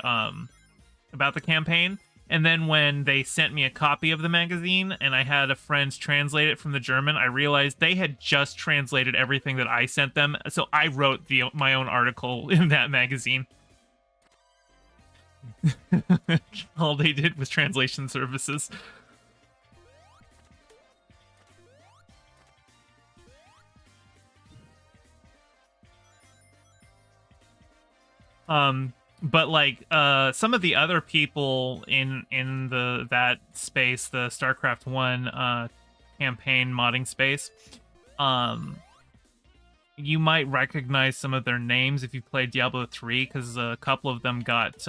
campaign. And then when they sent me a copy of the magazine and I had a friend translate it from the German, I realized they had just translated everything that I sent them, so I wrote my own article in that magazine. All they did was translation services. But like some of the other people in that space, the StarCraft 1 campaign modding space, you might recognize some of their names if you played Diablo 3, because a couple of them got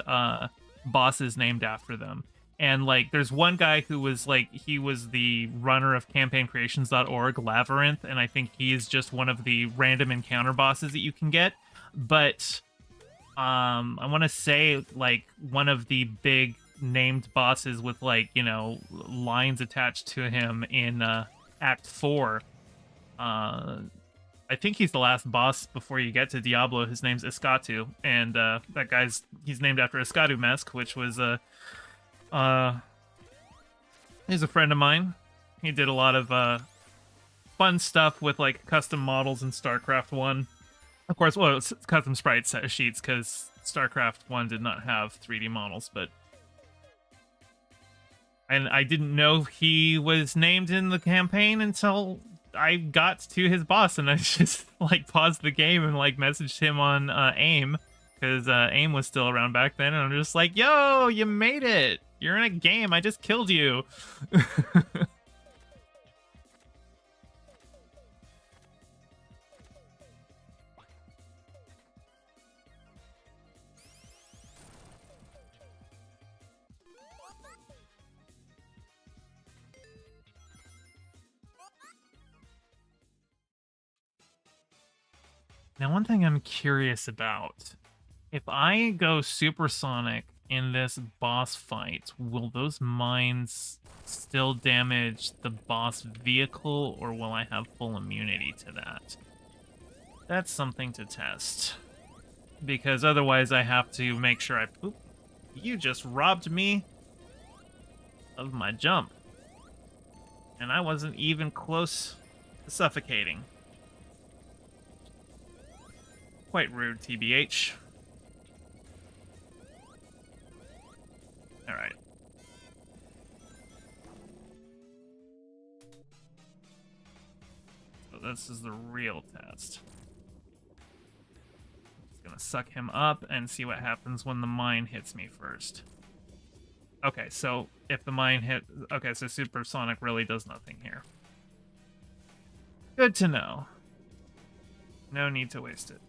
bosses named after them. And like there's one guy who was like, he was the runner of campaignCreations.org, Labyrinth, and I think he is just one of the random encounter bosses that you can get. But I want to say like one of the big named bosses with like, you know, lines attached to him in Act 4. I think he's the last boss before you get to Diablo. His name's Iskatu, and that he's named after Iskatu Mesk, which was he's a friend of mine. He did a lot of fun stuff with like custom models in StarCraft 1. Of course, well, it's custom sprite set sheets, because StarCraft 1 did not have 3D models, and I didn't know he was named in the campaign until I got to his boss, and I just like paused the game and like messaged him on AIM, because AIM was still around back then, and I'm just like, yo, you made it! You're in a game, I just killed you! Now, one thing I'm curious about, if I go supersonic in this boss fight, will those mines still damage the boss vehicle, or will I have full immunity to that? That's something to test, because otherwise I have to make sure I... Oop, you just robbed me of my jump, and I wasn't even close to suffocating. Quite rude, TBH. Alright. So this is the real test. Just gonna suck him up and see what happens when the mine hits me first. Okay, so if the mine hit... Okay, so supersonic really does nothing here. Good to know. No need to waste it.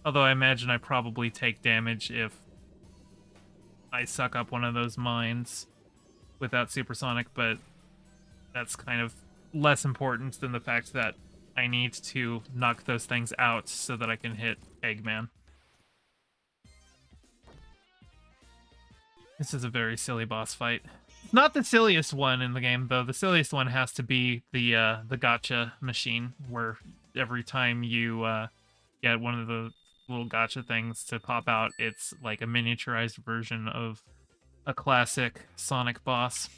Although I imagine I probably take damage if I suck up one of those mines without supersonic, but that's kind of less important than the fact that I need to knock those things out so that I can hit Eggman. This is a very silly boss fight. Not the silliest one in the game, though. The silliest one has to be the gacha machine, where every time you get one of the little gacha things to pop out, it's like a miniaturized version of a classic Sonic boss.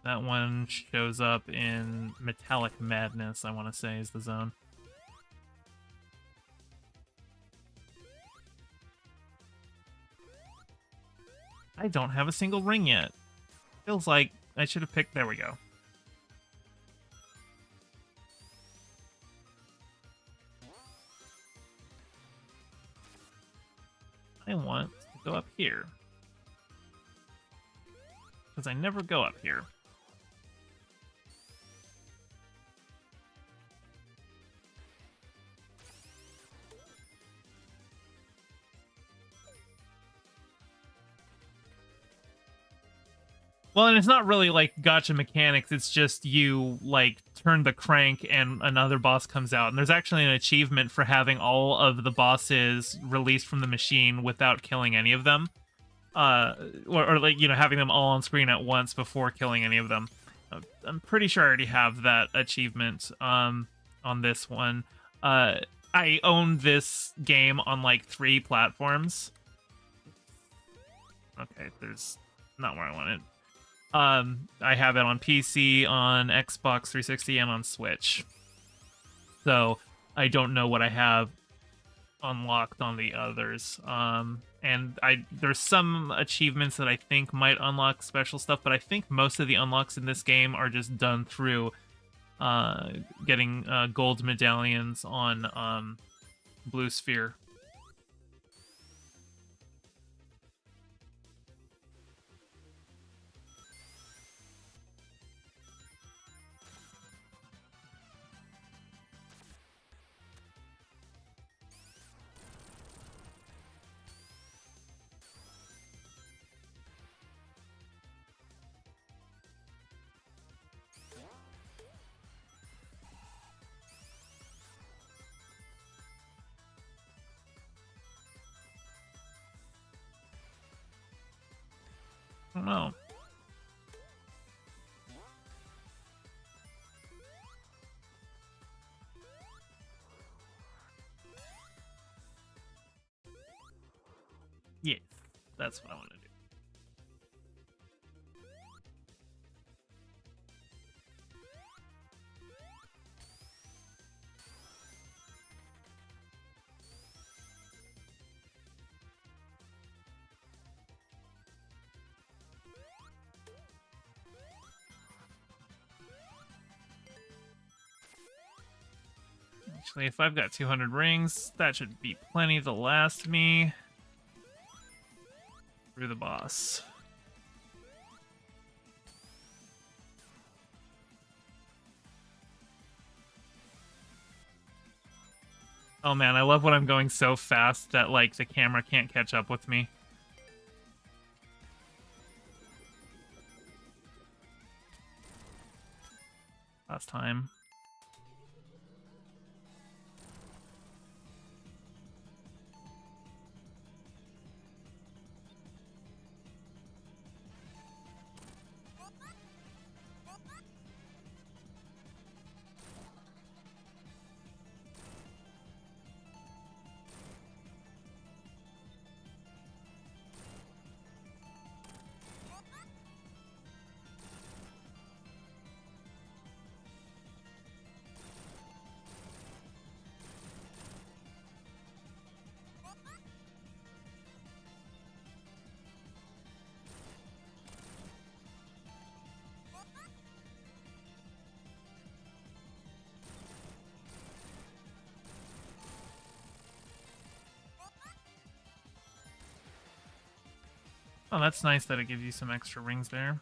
That one shows up in Metallic Madness, I want to say, is the zone. I don't have a single ring yet. Feels like I should have picked... There we go. I want to go up here. Because I never go up here. Well, and it's not really like gacha mechanics, it's just you like turn the crank and another boss comes out. And there's actually an achievement for having all of the bosses released from the machine without killing any of them. Or like, you know, having them all on screen at once before killing any of them. I'm pretty sure I already have that achievement on this one. I own this game on like 3 platforms. Okay, there's not where I want it. I have it on PC, on Xbox 360, and on Switch. So I don't know what I have unlocked on the others. And there's some achievements that I think might unlock special stuff, but I think most of the unlocks in this game are just done through getting gold medallions on Blue Sphere. I don't know. Yes, that's what I want to do. Actually, if I've got 200 rings, that should be plenty to last me through the boss. Oh man, I love when I'm going so fast that like the camera can't catch up with me. Last time. Oh, that's nice that it gives you some extra rings there.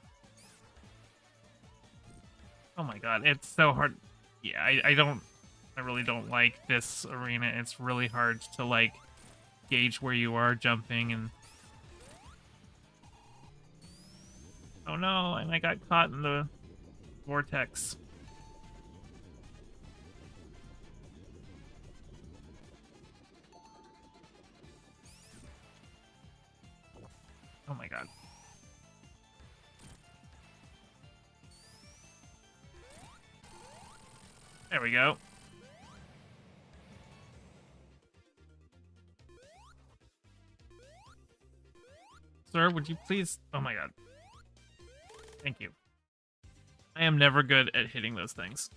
Oh my god, it's so hard. Yeah, I really don't like this arena. It's really hard to, like, gauge where you are jumping and... Oh no, and I got caught in the vortex. There we go. Sir, would you please... Oh my god. Thank you. I am never good at hitting those things.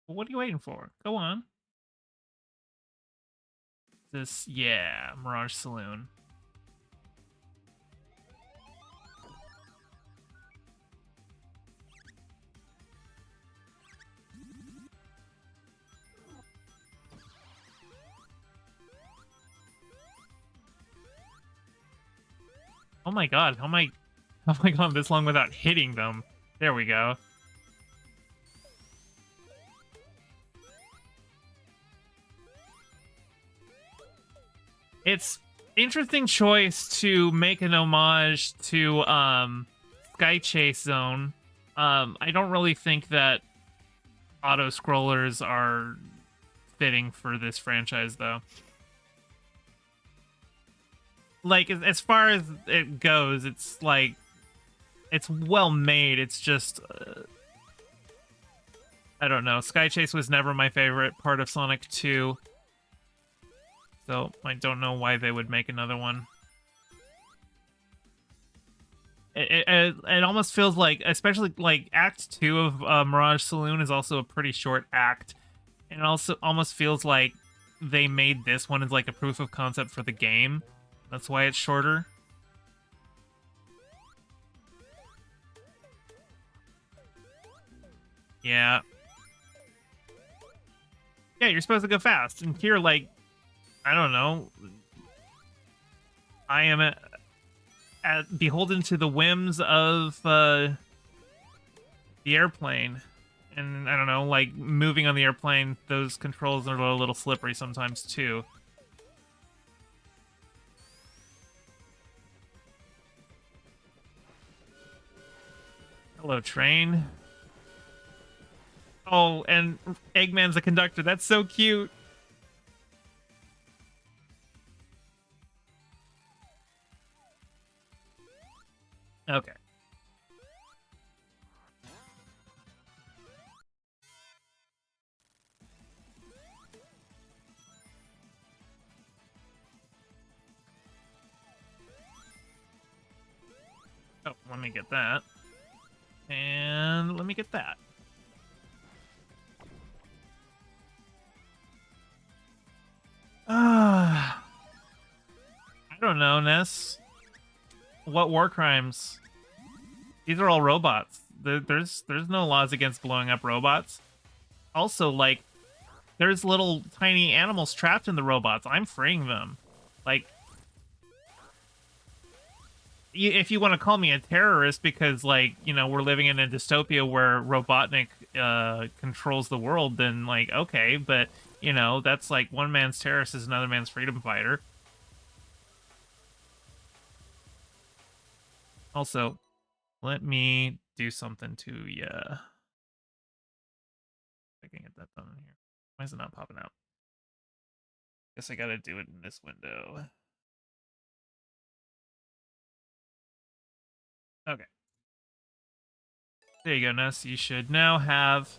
Well, what are you waiting for? Go on. This... Yeah, Mirage Saloon. Oh my god, how am I gone this long without hitting them? There we go. It's interesting choice to make an homage to Sky Chase Zone. I don't really think that auto scrollers are fitting for this franchise though. Like, as far as it goes, it's like, it's well made. It's just, I don't know. Sky Chase was never my favorite part of Sonic 2. So I don't know why they would make another one. It almost feels like, especially like Act 2 of Mirage Saloon is also a pretty short act. And it also almost feels like they made this one as like a proof of concept for the game. That's why it's shorter. Yeah. Yeah, you're supposed to go fast. And here, like, I don't know. I am beholden to the whims of the airplane. And I don't know, like, moving on the airplane, those controls are a little slippery sometimes, too. Hello, train. Oh, and Eggman's a conductor. That's so cute. Okay. Oh, let me get that. And let me get that. I don't know, Ness. What war crimes? These are all robots. There's no laws against blowing up robots. Also, like, there's little tiny animals trapped in the robots. I'm freeing them. Like, if you want to call me a terrorist because, like, you know, we're living in a dystopia where Robotnik controls the world, then, like, okay, but, you know, that's like one man's terrorist is another man's freedom fighter. Also, let me do something to ya. I can get that done in here. Why is it not popping out? Guess I gotta do it in this window. Okay. There you go, Ness. You should now have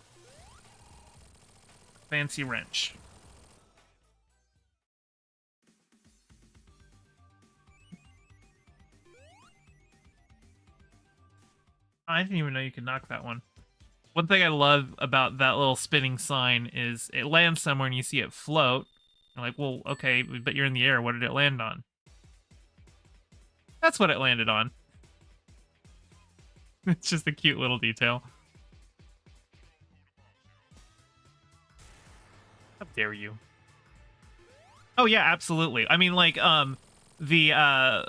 fancy wrench. I didn't even know you could knock that one. One thing I love about that little spinning sign is it lands somewhere and you see it float. You're like, well, okay, but you're in the air. What did it land on? That's what it landed on. It's just a cute little detail. How dare you? Oh yeah, absolutely. I mean, like, the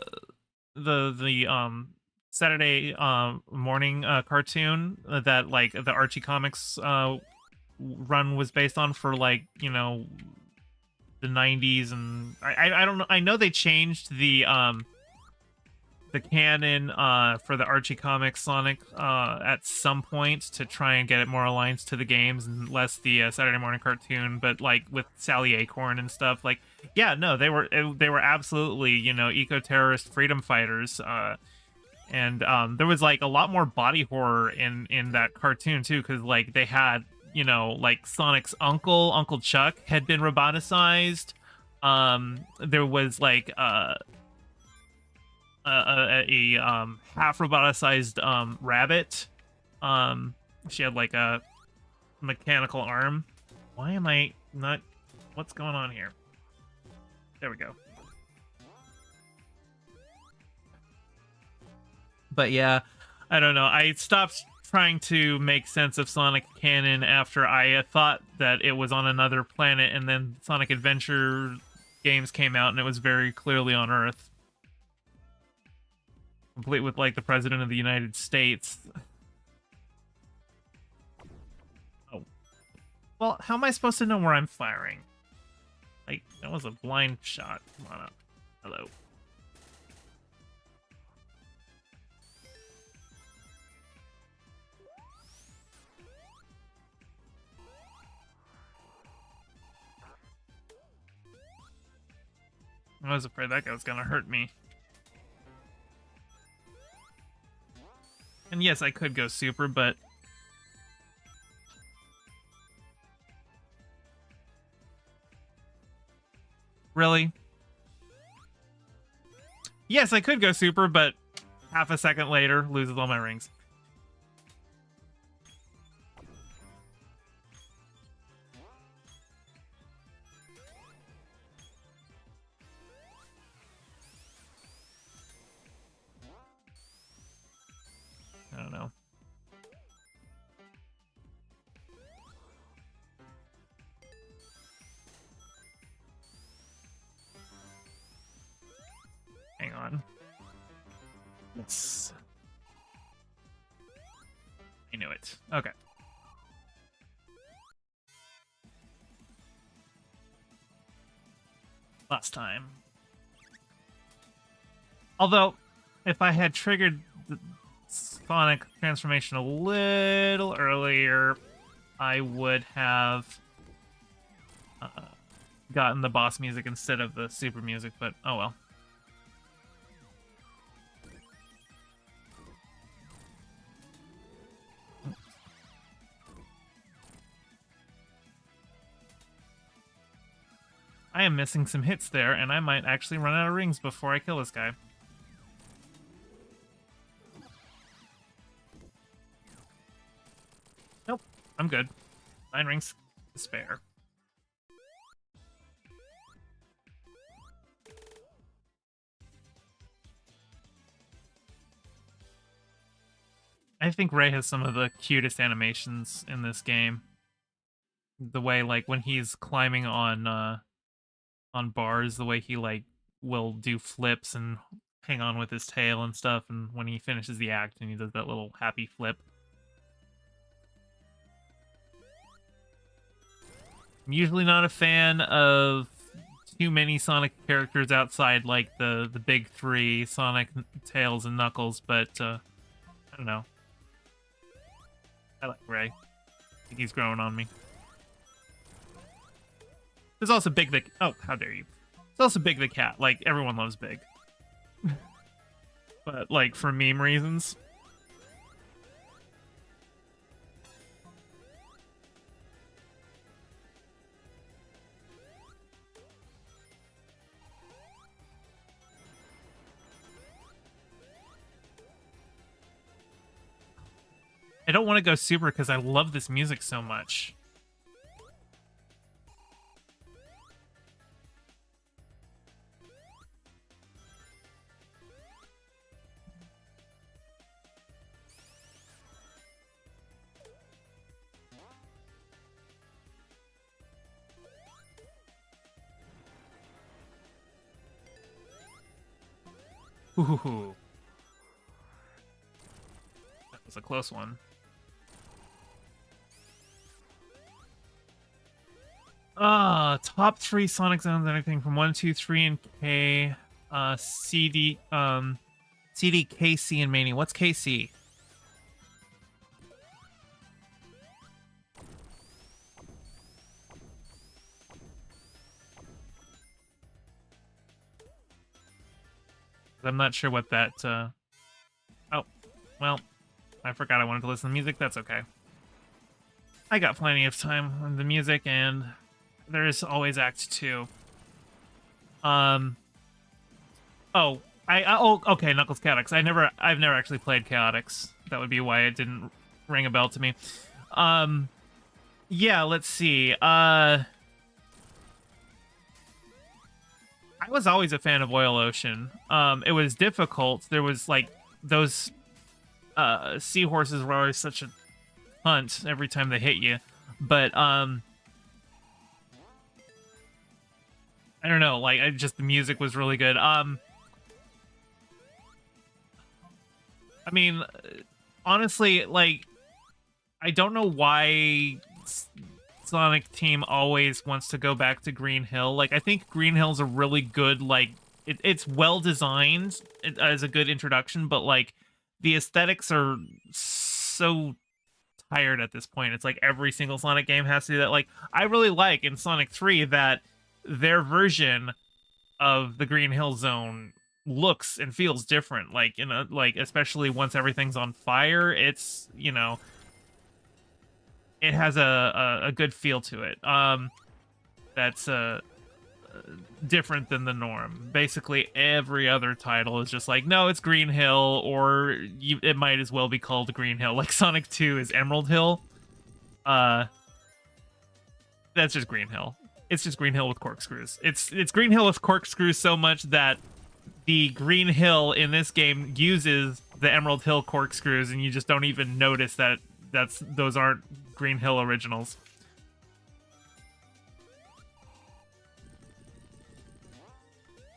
Saturday morning cartoon that like the Archie Comics run was based on for, like, you know, the 90s, and I don't know. I know they changed the the canon for the Archie comics Sonic at some point to try and get it more aligned to the games and less the Saturday morning cartoon, but like with Sally Acorn and stuff, like yeah, no, they were absolutely, you know, eco-terrorist freedom fighters. And there was like a lot more body horror in that cartoon too, because like they had, you know, like Sonic's Uncle Chuck had been roboticized. There was like a half roboticized rabbit. She had like a mechanical arm. Why am I not? What's going on here? There we go. But yeah, I don't know. I stopped trying to make sense of Sonic canon after I thought that it was on another planet, and then Sonic Adventure games came out, and it was very clearly on Earth. Complete with, like, the President of the United States. Oh. Well, how am I supposed to know where I'm firing? Like, that was a blind shot. Come on up. Hello. I was afraid that guy was gonna hurt me. And yes, I could go super, but... Really? Yes, I could go super, but half a second later, loses all my rings. I don't know. Hang on. Yes. I knew it. Okay. Last time. Although, if I had triggered the Sonic transformation a little earlier, I would have gotten the boss music instead of the super music, but oh well. I am missing some hits there, and I might actually run out of rings before I kill this guy. Nope, I'm good. 9 rings to spare. I think Ray has some of the cutest animations in this game. The way, like, when he's climbing on bars, the way he, like, will do flips and hang on with his tail and stuff, and when he finishes the act and he does that little happy flip. I'm usually not a fan of too many Sonic characters outside, like, the big three, Sonic, Tails, and Knuckles, but, I don't know. I like Ray. I think he's growing on me. There's also Big the... Oh, how dare you. There's also Big the Cat. Like, everyone loves Big. But, like, for meme reasons. I don't want to go super because I love this music so much. Ooh. That was a close one. Top 3 Sonic zones, anything from 1, 2, 3, and K. CD, CD, KC, and Mania. What's KC? I'm not sure what that, Oh, well, I forgot I wanted to listen to music. That's okay. I got plenty of time on the music, and there is always Act 2. Oh, okay, Knuckles Chaotix. I've never actually played Chaotix. That would be why it didn't ring a bell to me. Yeah, let's see. I was always a fan of Oil Ocean. It was difficult. There was like those seahorses were always such a hunt every time they hit you. But I don't know, like the music was really good. I mean, honestly, like I don't know why Sonic Team always wants to go back to Green Hill. Like, I think Green Hill's a really good, like, it's well designed as a good introduction, but like the aesthetics are so tired at this point. It's like every single Sonic game has to do that. Like, I really like in Sonic 3 that their version of the Green Hill Zone looks and feels different. Like, you know, like especially once everything's on fire, it's, you know, it has a good feel to it. That's different than the norm. Basically, every other title is just like, no, it's Green Hill, or it might as well be called Green Hill. Like Sonic 2 is Emerald Hill. That's just Green Hill. It's just Green Hill with corkscrews. It's Green Hill with corkscrews so much that the Green Hill in this game uses the Emerald Hill corkscrews, and you just don't even notice that those aren't Green Hill originals.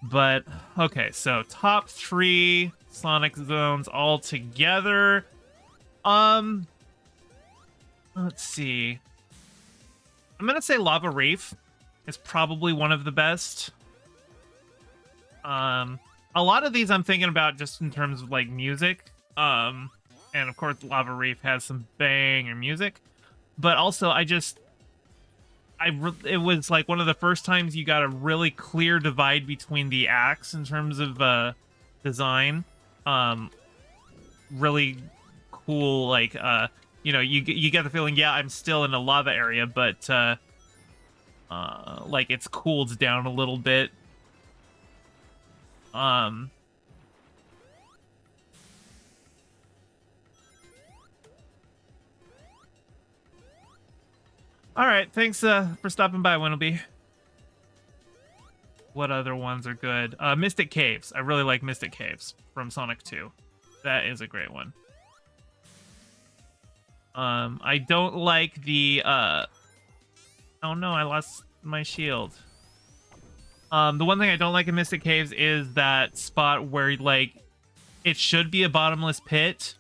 But okay, so top 3 Sonic zones all together. Let's see. I'm gonna say Lava Reef is probably one of the best. A lot of these I'm thinking about just in terms of like music. And of course Lava Reef has some banger music. But also it was like one of the first times you got a really clear divide between the acts in terms of design. Really cool, like you know, you get the feeling, yeah, I'm still in a lava area, but like it's cooled down a little bit. All right, thanks for stopping by, Winnowby. What other ones are good? Mystic Caves. I really like Mystic Caves from Sonic 2. That is a great one. I don't like the oh no, I lost my shield. The one thing I don't like in Mystic Caves is that spot where like it should be a bottomless pit,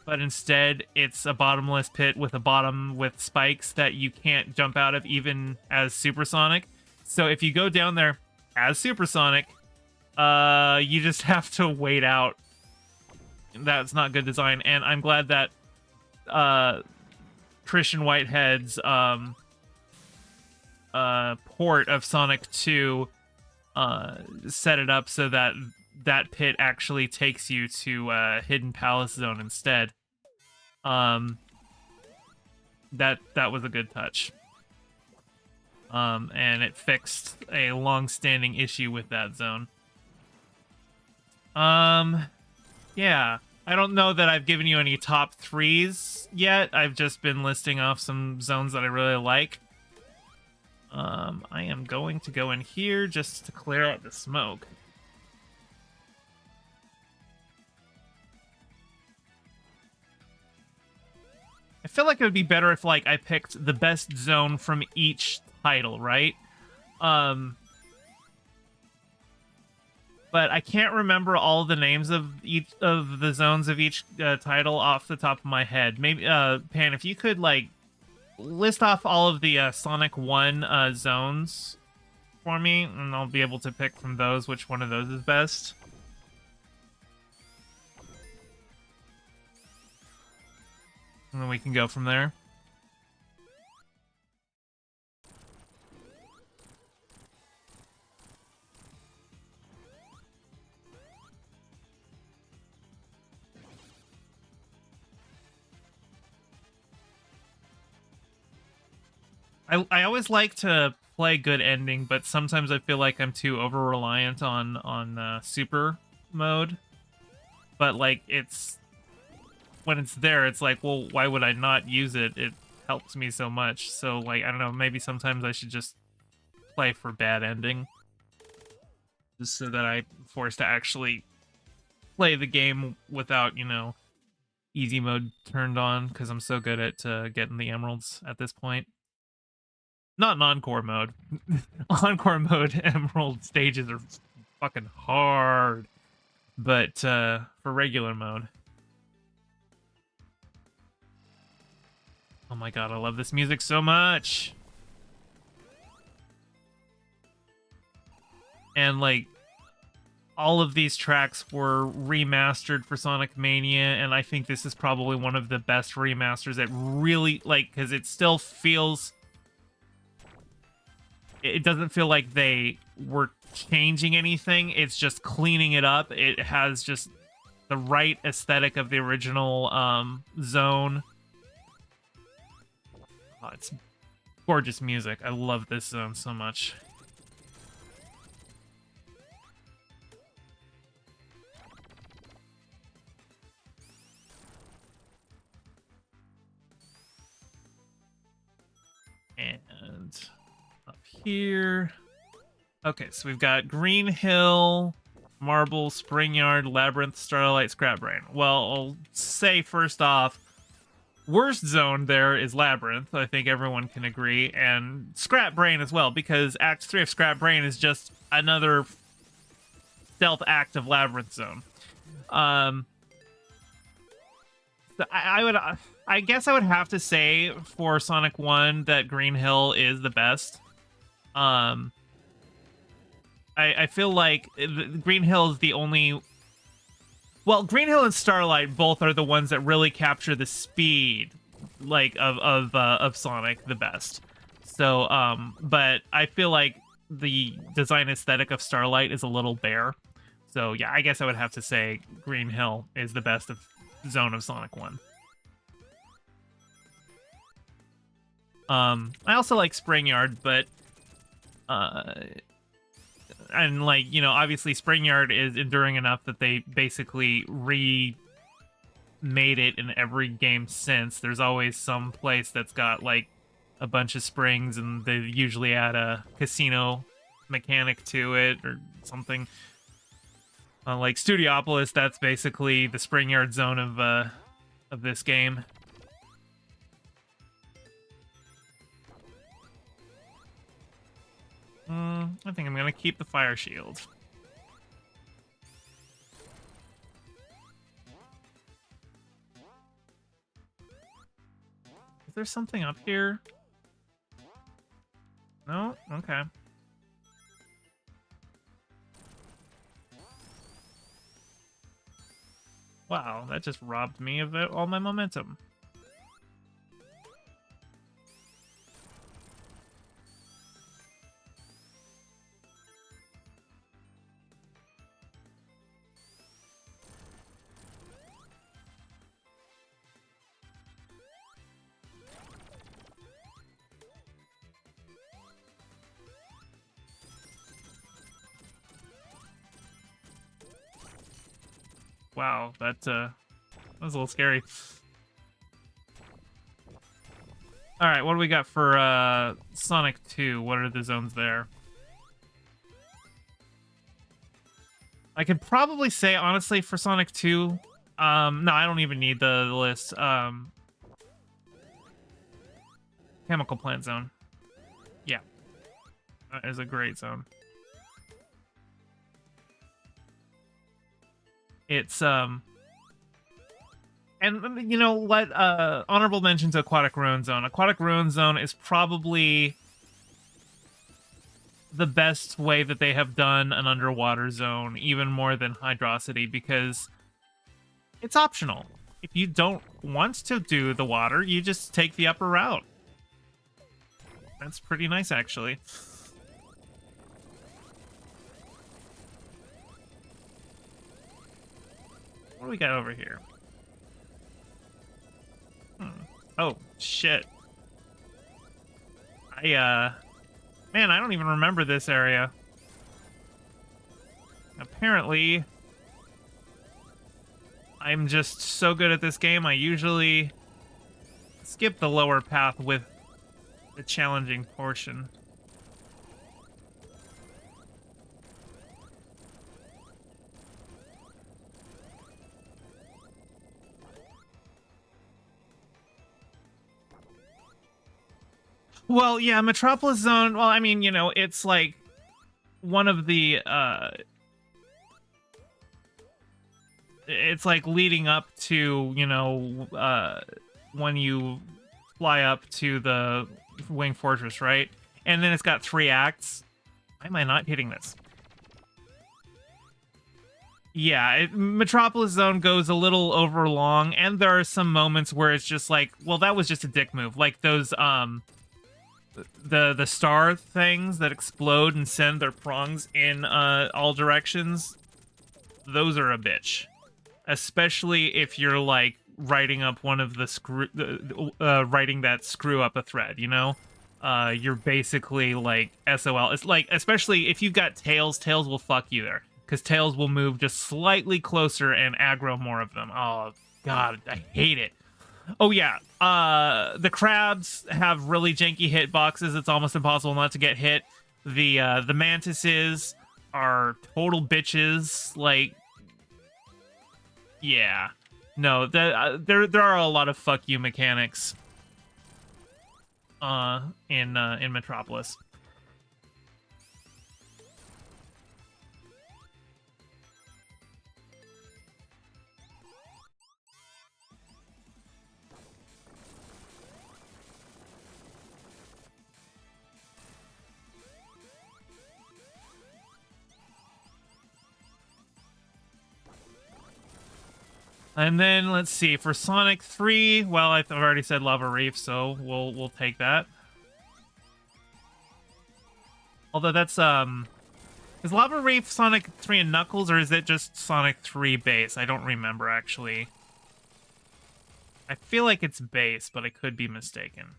but instead it's a bottomless pit with a bottom with spikes that you can't jump out of even as Supersonic. So if you go down there as Supersonic, you just have to wait out. That's not good design, and I'm glad that Christian Whitehead's port of Sonic 2 set it up so that that pit actually takes you to Hidden Palace Zone instead. That was a good touch. And it fixed a long-standing issue with that zone. Yeah. I don't know that I've given you any top 3s yet. I've just been listing off some zones that I really like. I am going to go in here just to clear out the smoke. I feel like it would be better if, like, I picked the best zone from each title, right? But I can't remember all the names of each of the zones of each title off the top of my head. Maybe, Pan, if you could, like, list off all of the Sonic 1 zones for me, and I'll be able to pick from those which one of those is best. And then we can go from there. I always like to play good ending, but sometimes I feel like I'm too over reliant on super mode. But like it's when it's there, it's like, well, why would I not use it? It helps me so much. So like I don't know, maybe sometimes I should just play for bad ending, just so that I'm forced to actually play the game without, you know, easy mode turned on, because I'm so good at getting the emeralds at this point. Not in encore mode. Encore mode emerald stages are fucking hard. But for regular mode. Oh my god, I love this music so much. And like all of these tracks were remastered for Sonic Mania, and I think this is probably one of the best remasters that really, like, because it still feels... It doesn't feel like they were changing anything. It's just cleaning it up. It has just the right aesthetic of the original zone. Oh, it's gorgeous music. I love this zone so much. And up here. Okay, so we've got Green Hill, Marble, Spring Yard, Labyrinth, Starlight, Scrap Brain. Well, I'll say first off, worst zone there is Labyrinth. I think everyone can agree. And Scrap Brain as well, because Act 3 of Scrap Brain is just another stealth act of Labyrinth Zone. So I guess I would have to say for Sonic 1 that Green Hill is the best. I feel like Green Hill is the only... Well, Green Hill and Starlight both are the ones that really capture the speed, like, of Sonic the best. So, but I feel like the design aesthetic of Starlight is a little bare. So, yeah, I guess I would have to say Green Hill is the best of zone of Sonic 1. I also like Spring Yard, but... and like, you know, obviously Spring Yard is enduring enough that they basically remade it in every game since. There's always some place that's got like a bunch of springs, and they usually add a casino mechanic to it or something. Like Studiopolis, that's basically the Spring Yard zone of this game. I think I'm gonna keep the fire shield. Is there something up here? No? Okay. Wow, that just robbed me of all my momentum. Wow, that was a little scary. Alright, what do we got for Sonic 2? What are the zones there? I could probably say, honestly, for Sonic 2... no, I don't even need the list. Chemical Plant Zone. Yeah. That is a great zone. It's and you know what, honorable mention to Aquatic Ruin Zone. Aquatic Ruin Zone is probably the best way that they have done an underwater zone, even more than Hydrocity, because it's optional. If you don't wants to do the water, you just take the upper route. That's pretty nice, actually. What do we got over here? Oh, shit. Man, I don't even remember this area. Apparently, I'm just so good at this game, I usually skip the lower path with the challenging portion. Well, yeah, Metropolis Zone, well, I mean, you know, it's like one of the, it's like leading up to, you know, when you fly up to the Wing Fortress, right? And then it's got 3 acts. Why am I not hitting this? Yeah, Metropolis Zone goes a little over long, and there are some moments where it's just like, well, that was just a dick move. Like those, the star things that explode and send their prongs in all directions. Those are a bitch, especially if you're like writing up one of the writing that screw up a thread. You know, you're basically like SOL. It's like, especially if you've got tails, tails will fuck you there, because tails will move just slightly closer and aggro more of them. Oh god, I hate it. Oh yeah, the crabs have really janky hitboxes. It's almost impossible not to get hit. The mantises are total bitches. Like, yeah, no, there are a lot of fuck you mechanics. In Metropolis. And then let's see, for Sonic 3, well, I've already said Lava Reef, so we'll take that. Although that's is Lava Reef Sonic 3 and Knuckles, or is it just Sonic 3 base? I don't remember actually. I feel like it's base, but I could be mistaken.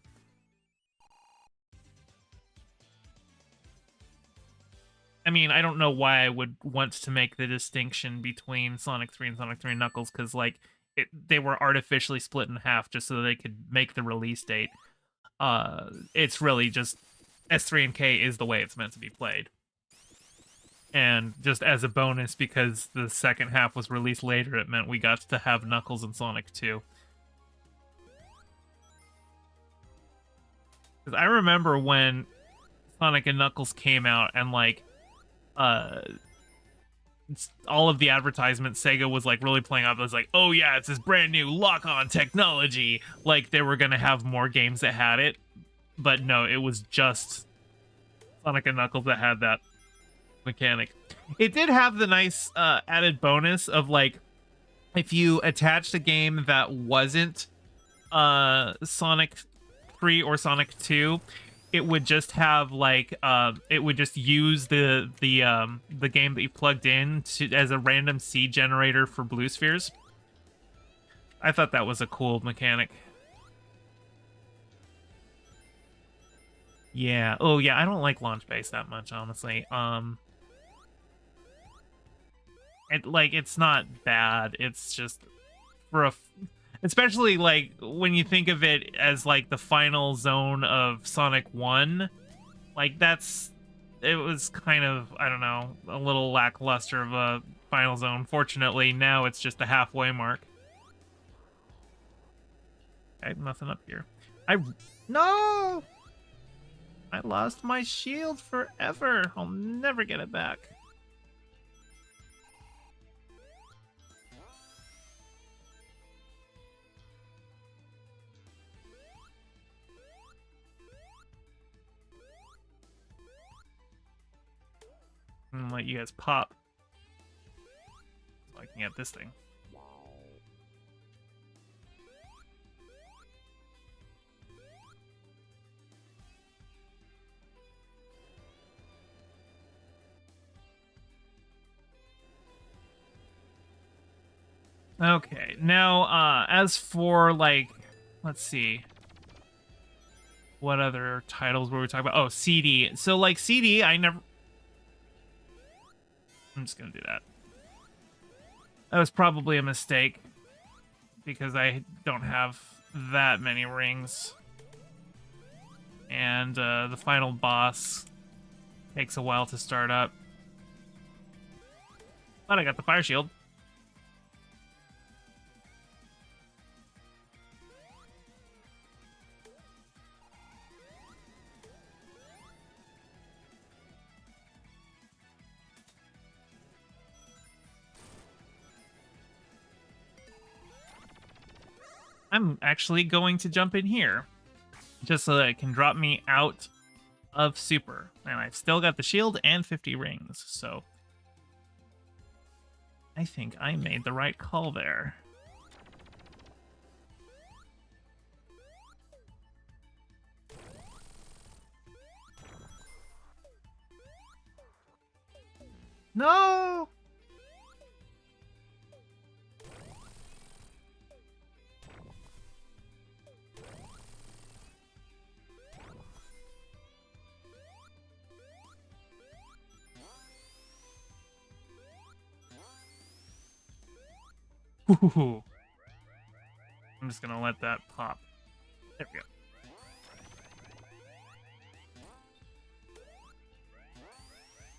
I mean, I don't know why I would want to make the distinction between Sonic 3 and Sonic 3 and Knuckles, because, like, they were artificially split in half just so they could make the release date. It's really just S3 and K is the way it's meant to be played. And just as a bonus, because the second half was released later, it meant we got to have Knuckles and Sonic 2. Because I remember when Sonic and Knuckles came out, and, like, all of the advertisements, Sega was like really playing up. It was like, oh yeah, it's this brand new lock-on technology. Like they were gonna have more games that had it, but no, it was just Sonic and Knuckles that had that mechanic. It did have the nice added bonus of, like, if you attached a game that wasn't Sonic 3 or Sonic 2, it would just have, like, it would just use the game that you plugged in as a random seed generator for blue spheres. I thought that was a cool mechanic. Yeah. Oh yeah, I don't like launch base that much, honestly. It's not bad. It's just for especially, like, when you think of it as, like, the final zone of Sonic 1, like, it was kind of, I don't know, a little lackluster of a final zone. Fortunately, now it's just the halfway mark. Okay, nothing up here. No! I lost my shield forever. I'll never get it back. I'm gonna let you guys pop so I can get this thing. Okay, now, as for, like, let's see. What other titles were we talking about? Oh, CD. So, like, CD, I'm just gonna do that. That was probably a mistake, because I don't have that many rings. And, the final boss takes a while to start up. But I got the fire shield. I'm actually going to jump in here, just so that it can drop me out of Super. And I've still got the shield and 50 rings, so I think I made the right call there. No! Ooh. I'm just gonna let that pop. There we go.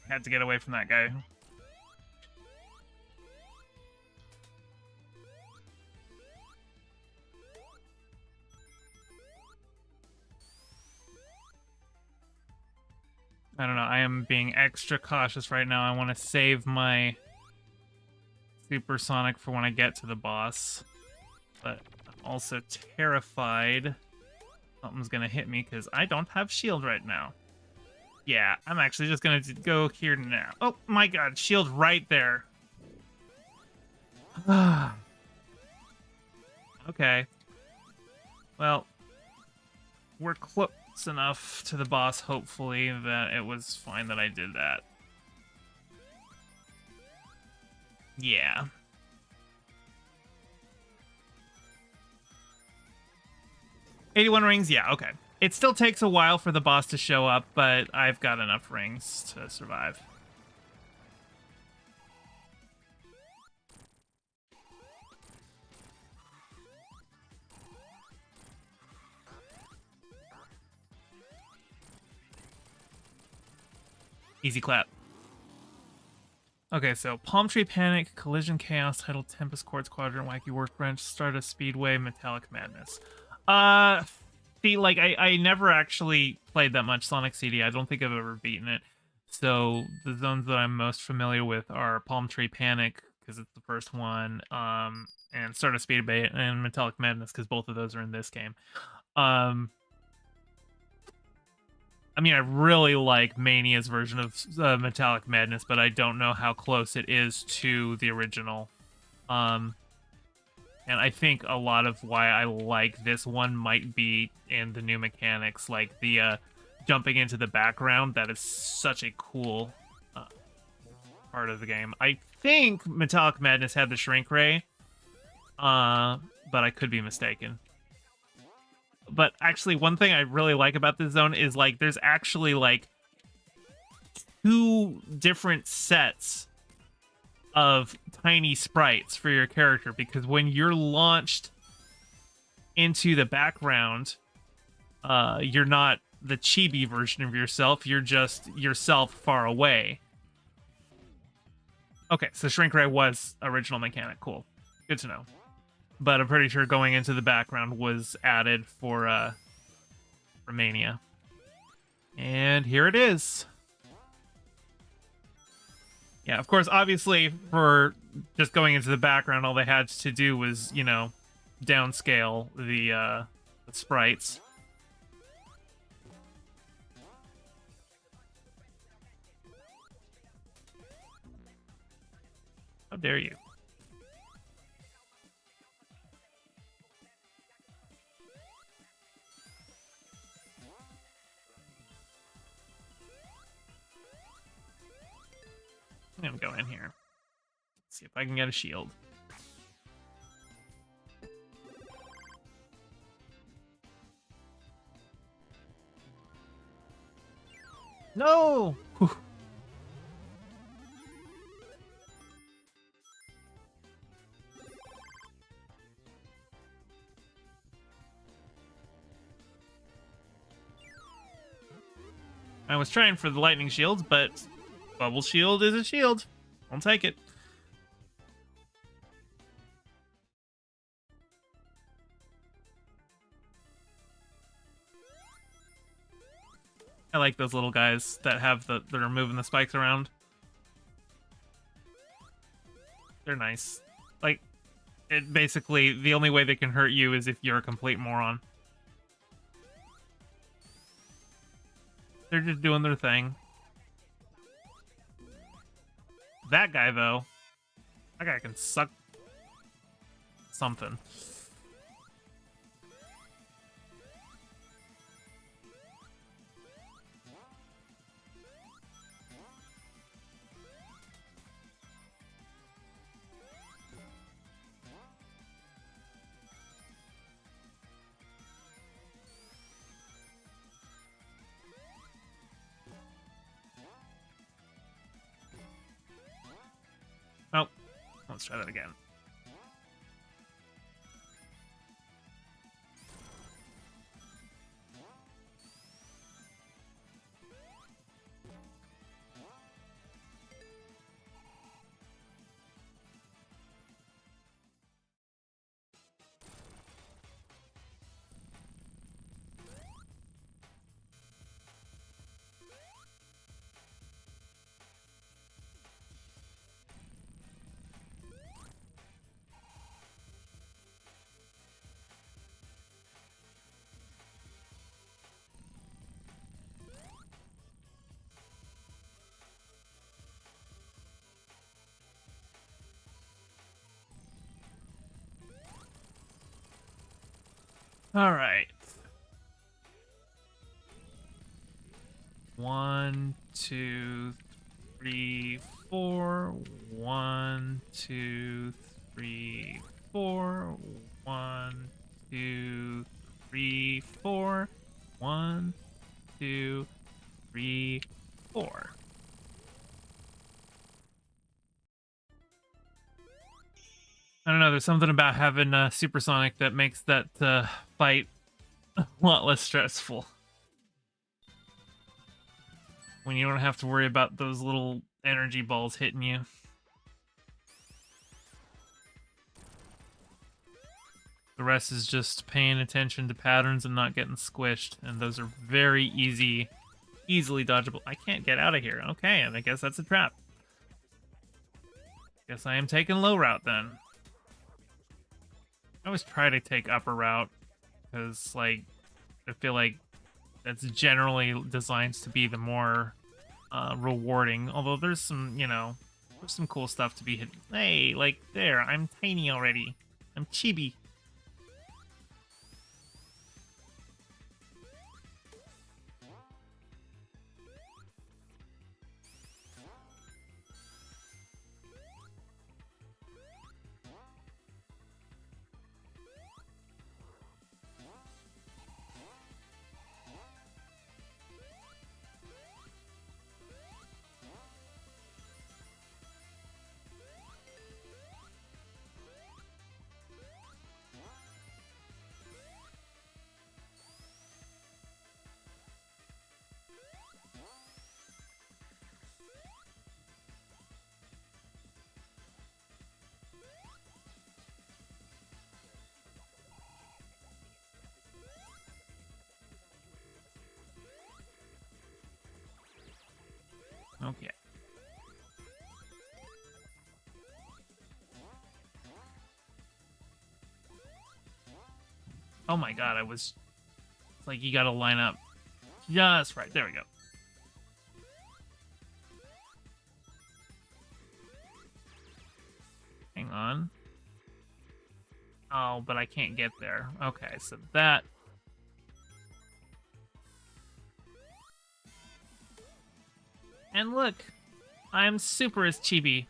Had to get away from that guy. I don't know. I am being extra cautious right now. I want to save my supersonic for when I get to the boss. But I'm also terrified something's going to hit me because I don't have shield right now. Yeah, I'm actually just going to go here now. Oh my god, shield right there. Okay. Well, we're close enough to the boss, hopefully, that it was fine that I did that. Yeah. $81 rings? Yeah, okay. It still takes a while for the boss to show up, but I've got enough rings to survive. Easy clap. Okay, so Palm Tree Panic, Collision Chaos, Tidal Tempest, Quartz Quadrant, Wacky Workbench, Stardust Speedway, Metallic Madness. See, like, I never actually played that much Sonic CD. I don't think I've ever beaten it. So the zones that I'm most familiar with are Palm Tree Panic, because it's the first one, and Stardust Speedway and Metallic Madness, because both of those are in this game. I mean, I really like Mania's version of Metallic Madness, but I don't know how close it is to the original. And I think a lot of why I like this one might be in the new mechanics, like the jumping into the background. That is such a cool part of the game. I think Metallic Madness had the shrink ray, but I could be mistaken. But actually, one thing I really like about this zone is, like, there's actually, like, 2 different sets of tiny sprites for your character, because when you're launched into the background, you're not the chibi version of yourself, you're just yourself far away. Okay, so shrink ray was original mechanic. Cool. Good to know. But I'm pretty sure going into the background was added for Mania. And here it is. Yeah, of course, obviously, for just going into the background, all they had to do was, you know, downscale the sprites. How dare you? I'm gonna go in here. See if I can get a shield. No! Whew. I was trying for the lightning shields, but bubble shield is a shield. I'll take it. I like those little guys that have that are moving the spikes around. They're nice. Like, it basically, the only way they can hurt you is if you're a complete moron. They're just doing their thing. That guy, though, that guy can suck something. Oh, let's try that again. All right. 1, 2, 3, 4. 1, 2, 3, 4. 1, 2, 3, 4. 1, 2, 3, 4. I don't know. There's something about having Supersonic that makes that fight a lot less stressful. When you don't have to worry about those little energy balls hitting you. The rest is just paying attention to patterns and not getting squished. And those are very easily dodgeable. I can't get out of here. Okay, and I guess that's a trap. Guess I am taking low route then. I always try to take upper route because, like, I feel like that's generally designed to be the more rewarding. Although there's some, you know, there's some cool stuff to be hit. Hey, like there, I'm tiny already. I'm chibi. Okay. Oh my god, it's like you gotta line up just right. There we go. Hang on. Oh, but I can't get there. Okay, so that... And look, I'm super as chibi.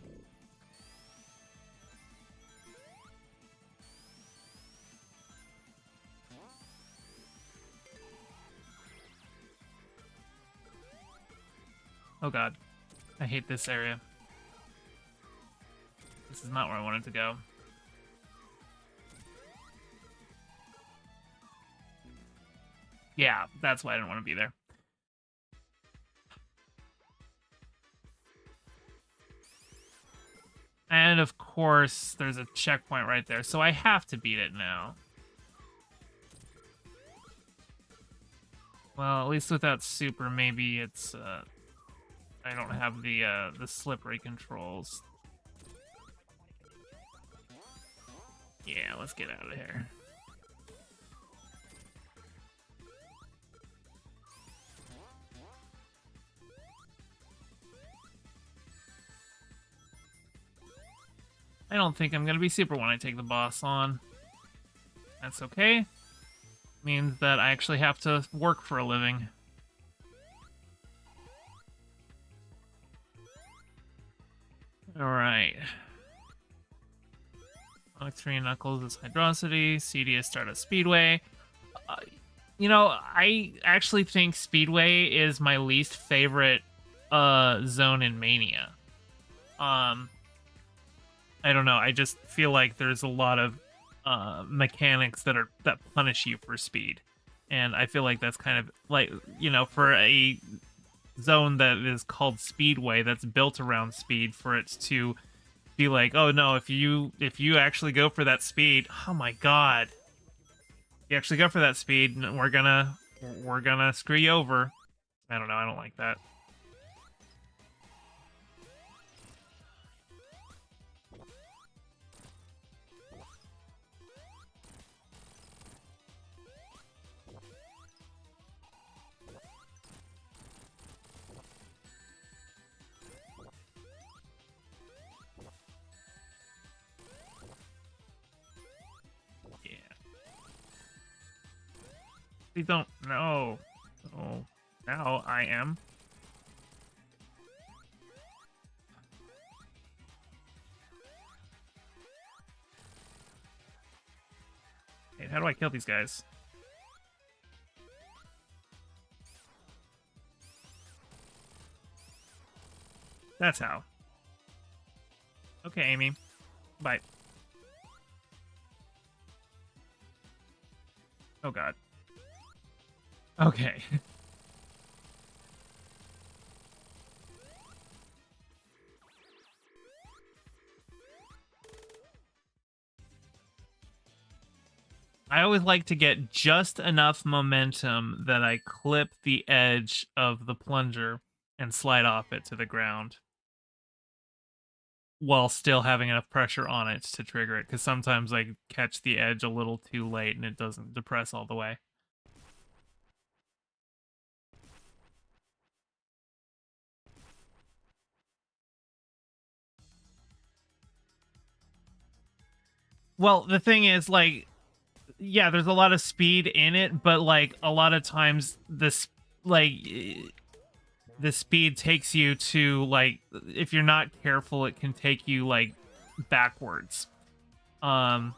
Oh god. I hate this area. This is not where I wanted to go. Yeah, that's why I didn't want to be there. And of course, there's a checkpoint right there, so I have to beat it now. Well, at least without super, maybe it's I don't have the slippery controls. Yeah, let's get out of here. I don't think I'm gonna be super when I take the boss on. That's okay. Means that I actually have to work for a living. Alright. Sonic 3 Knuckles is Hydrosity. CD is Stardust Speedway. You know, I actually think Speedway is my least favorite zone in Mania. I don't know. I just feel like there's a lot of mechanics that punish you for speed, and I feel like that's kind of like, you know, for a zone that is called Speedway, that's built around speed, for it to be like, oh no, if you actually go for that speed, oh my god, you actually go for that speed, we're gonna screw you over. I don't know. I don't like that. Please don't. No. Oh, now I am. Hey, how do I kill these guys? That's how. Okay, Amy. Bye. Oh god. Okay. I always like to get just enough momentum that I clip the edge of the plunger and slide off it to the ground, while still having enough pressure on it to trigger it, because sometimes I catch the edge a little too late and it doesn't depress all the way. Well, the thing is, like, yeah, there's a lot of speed in it, but, like, a lot of times this, like, the speed takes you to, like, if you're not careful, it can take you, like, backwards. And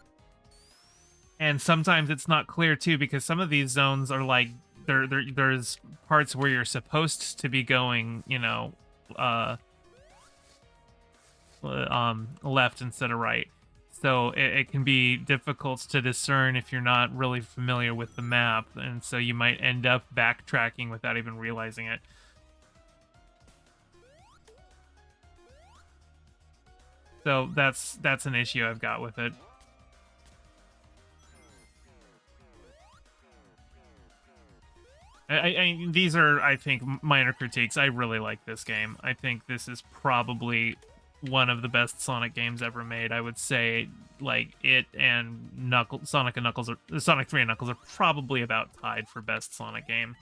sometimes it's not clear too, because some of these zones are like, there's parts where you're supposed to be going, you know, left instead of right. So it can be difficult to discern if you're not really familiar with the map, and so you might end up backtracking without even realizing it. So that's an issue I've got with it. These are, I think, minor critiques. I really like this game. I think this is probably one of the best Sonic games ever made. I would say, like, it and Sonic 3 and Knuckles are probably about tied for best Sonic game.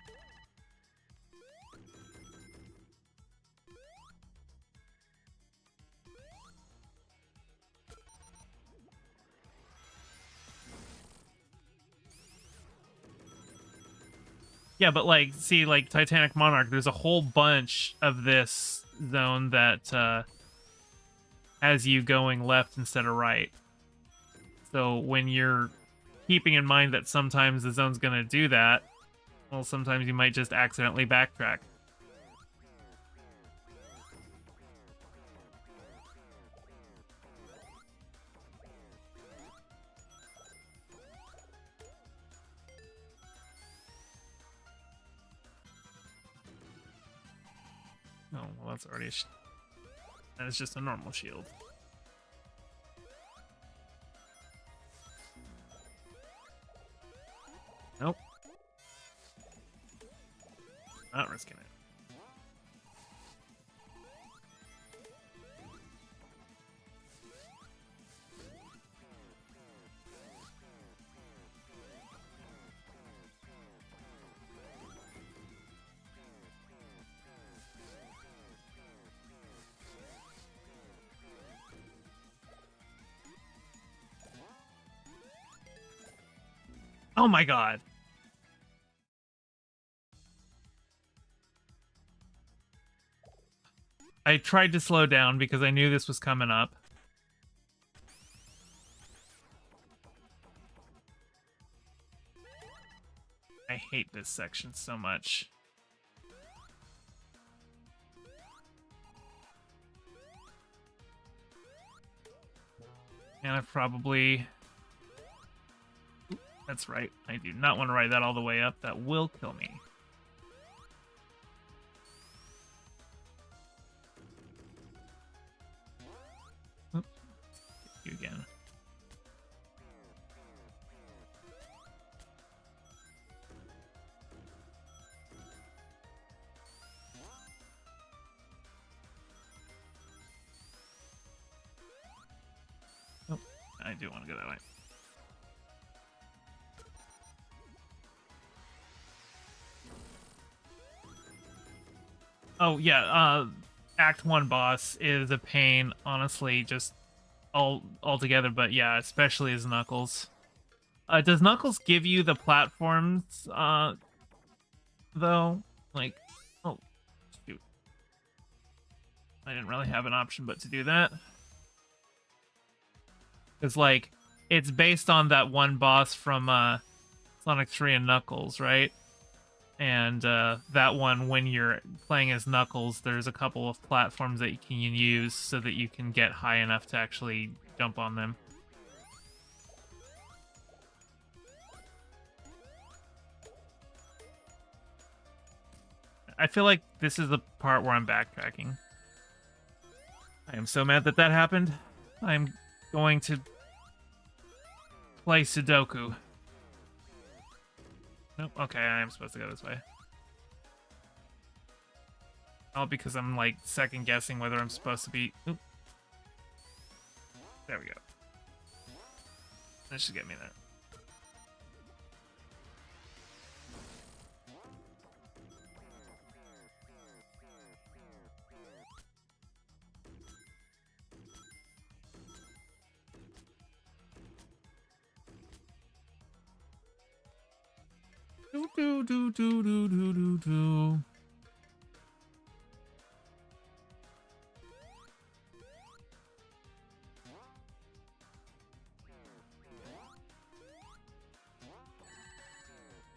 Yeah, but, like, see, like, Titanic Monarch, there's a whole bunch of this zone that has you going left instead of right. So when you're keeping in mind that sometimes the zone's going to do that, well, sometimes you might just accidentally backtrack. Well, that's already that is just a normal shield. Nope. Not risking it. Oh my god. I tried to slow down because I knew this was coming up. I hate this section so much. And I've probably... That's right. I do not want to ride that all the way up. That will kill me. Oops. You again. Oh, I do want to go that way. Oh yeah, Act 1 boss is a pain, honestly, just altogether, but yeah, especially as Knuckles. Does Knuckles give you the platforms, though? Like, oh, shoot. I didn't really have an option but to do that. Because, like, it's based on that one boss from, Sonic 3 and Knuckles, right? And that one, when you're playing as Knuckles, there's a couple of platforms that you can use so that you can get high enough to actually jump on them. I feel like this is the part where I'm backtracking. I am so mad that that happened. I'm going to play Sudoku. Nope, okay, I am supposed to go this way. All because I'm, like, second-guessing whether I'm supposed to be... Oop. There we go. That should get me there. Do do do do do do do.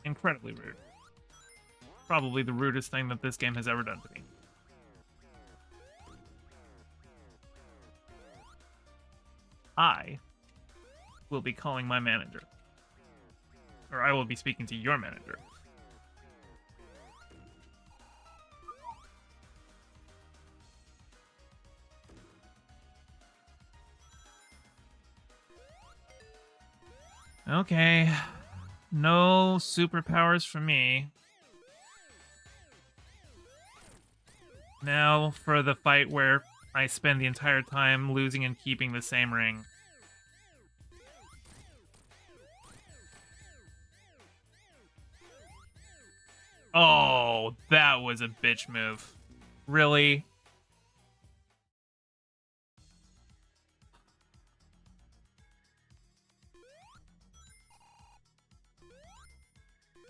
Incredibly rude. Probably the rudest thing that this game has ever done to me. I will be calling my manager. Or I will be speaking to your manager. Okay. No superpowers for me. Now for the fight where I spend the entire time losing and keeping the same ring. Oh, that was a bitch move. Really?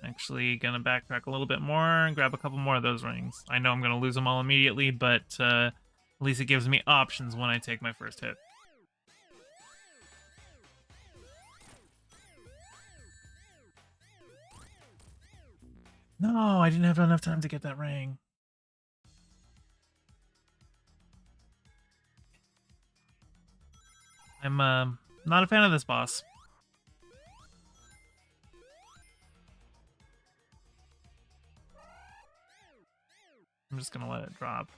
Actually, gonna backtrack a little bit more and grab a couple more of those rings. I know I'm gonna lose them all immediately, but at least it gives me options when I take my first hit. No, I didn't have enough time to get that ring. I'm not a fan of this boss. I'm just gonna let it drop.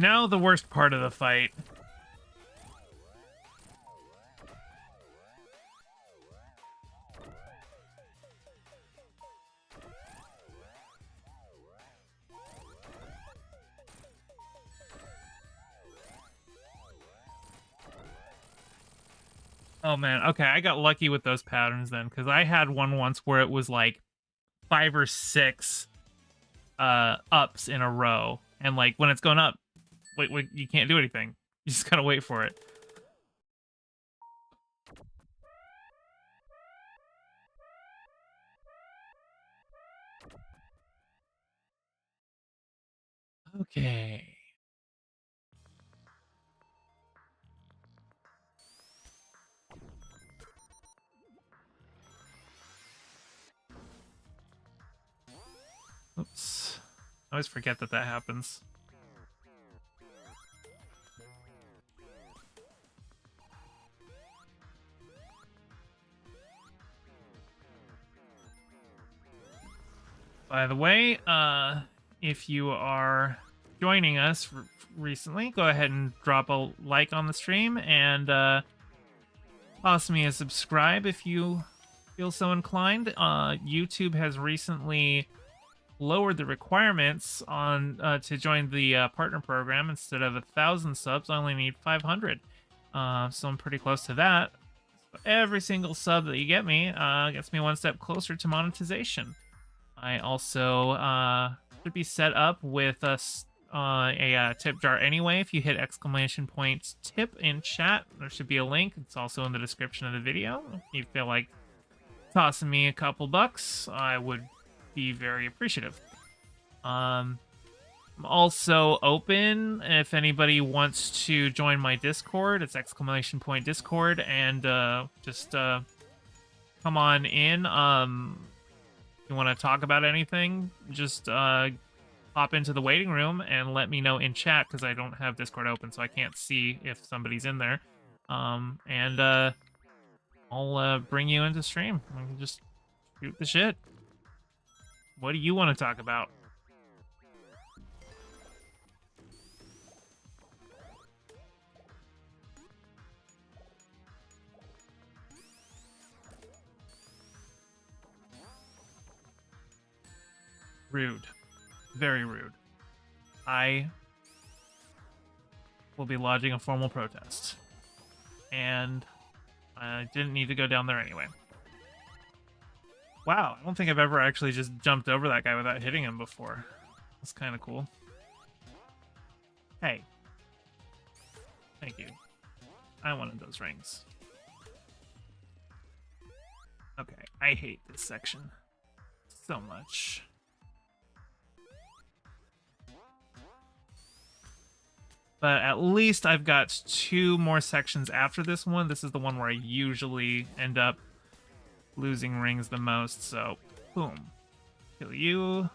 Now the worst part of the fight. Oh man, okay, I got lucky with those patterns then, because I had one once where it was like 5 or 6 ups in a row, and like when it's going up, wait, you can't do anything. You just gotta wait for it. Okay. Oops. I always forget that happens. By the way, if you are joining us recently, go ahead and drop a like on the stream and toss me a subscribe if you feel so inclined. YouTube has recently lowered the requirements on to join the partner program. Instead of 1,000 subs, I only need 500. So I'm pretty close to that. So every single sub that you get me gets me one step closer to monetization. I also should be set up with a tip jar anyway. If you hit !tip in chat, there should be a link. It's also in the description of the video. If you feel like tossing me a couple bucks, I would be very appreciative. I'm also open if anybody wants to join my Discord. It's !Discord, and just come on in. If you want to talk about anything, just hop into the waiting room and let me know in chat, because I don't have Discord open, so I can't see if somebody's in there. And I'll bring you into stream. We can just shoot the shit. What do you want to talk about? Rude. Very rude. I will be lodging a formal protest. And I didn't need to go down there anyway. Wow, I don't think I've ever actually just jumped over that guy without hitting him before. That's kind of cool. Hey. Thank you. I wanted those rings. Okay, I hate this section so much. But at least I've got 2 more sections after this one. This is the one where I usually end up losing rings the most, so boom. Kill you.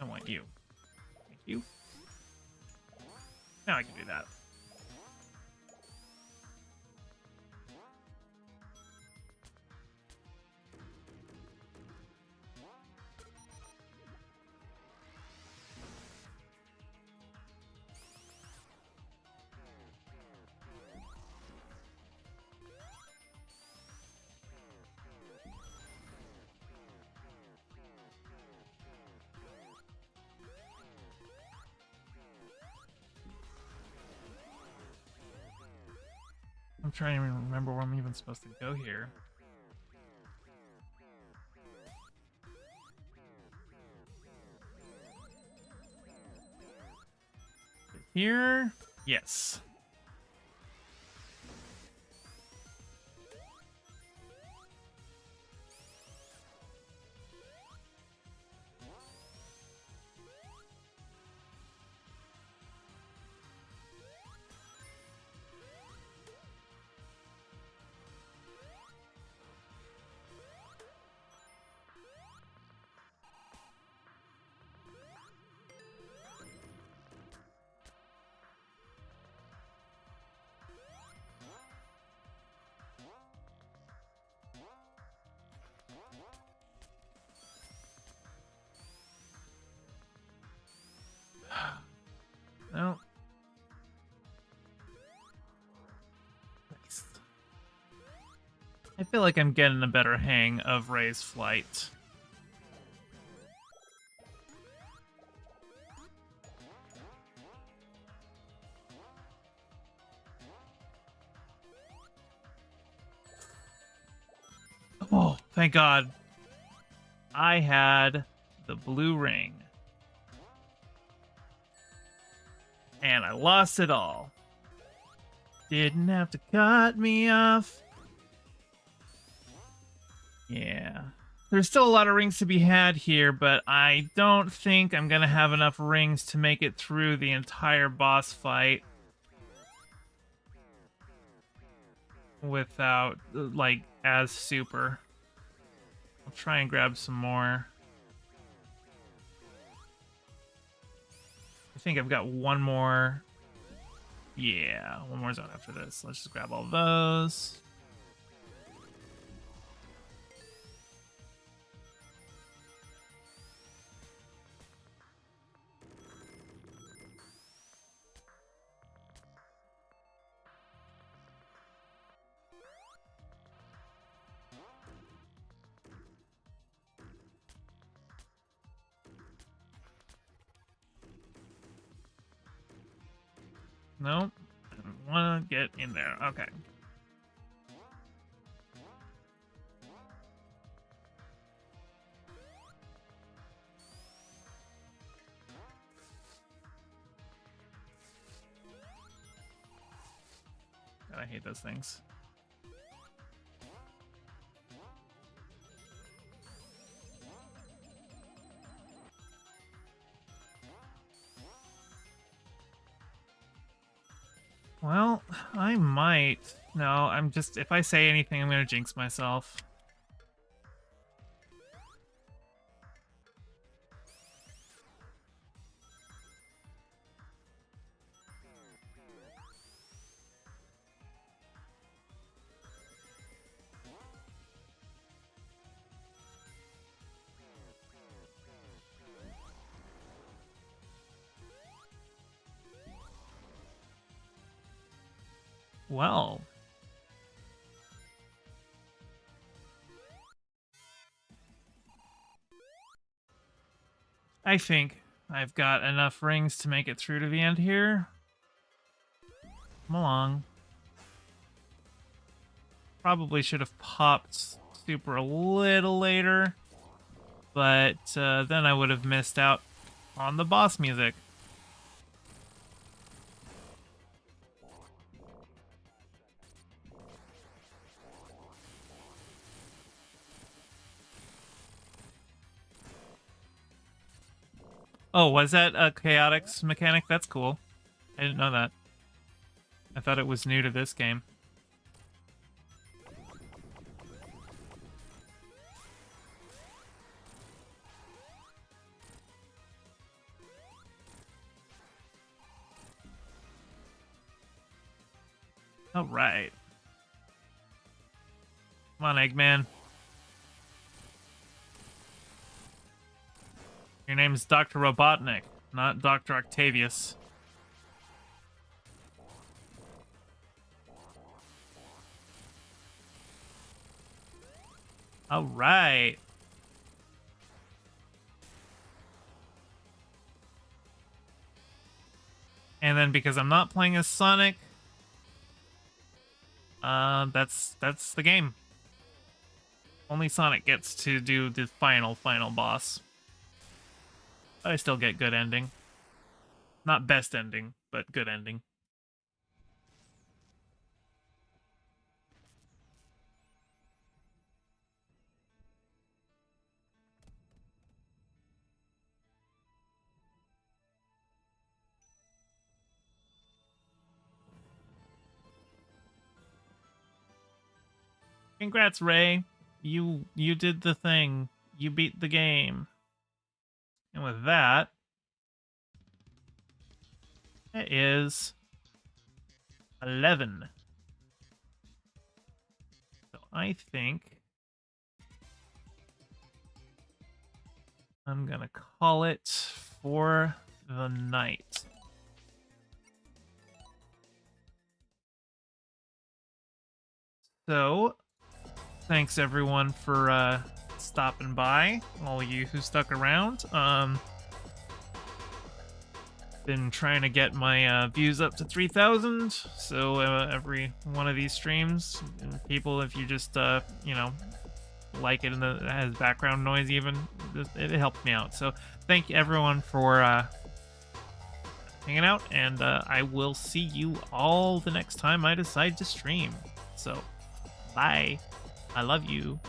I want you. Thank you. Now I can do that. I'm trying to remember where I'm even supposed to go here. Here? Yes. I feel like I'm getting a better hang of Ray's flight. Oh, thank God. I had the blue ring. And I lost it all. Didn't have to cut me off. Yeah. There's still a lot of rings to be had here, but I don't think I'm going to have enough rings to make it through the entire boss fight without, like, as super. I'll try and grab some more. I think I've got one more. Yeah, one more zone after this. Let's just grab all those. Nope. I don't want to get in there. Okay. God, I hate those things. Well, I might. No, I'm just... If I say anything, I'm going to jinx myself. Well... I think I've got enough rings to make it through to the end here. Come along. Probably should have popped super a little later, but then I would have missed out on the boss music. Oh, was that a chaotics mechanic? That's cool. I didn't know that. I thought it was new to this game. All right. Come on, Eggman. Your name's Dr. Robotnik, not Dr. Octavius. All right. And then because I'm not playing as Sonic, that's the game. Only Sonic gets to do the final boss. But I still get good ending. Not best ending, but good ending. Congrats, Ray. You did the thing. You beat the game. And with that, it is 11. So I think I'm gonna call it for the night. So thanks everyone for stopping by, all of you who stuck around. Been trying to get my views up to 3,000, so every one of these streams, and people, if you just you know, like it and it has background noise, even it helps me out. So thank everyone for hanging out, and I will see you all the next time I decide to stream. So bye, I love you.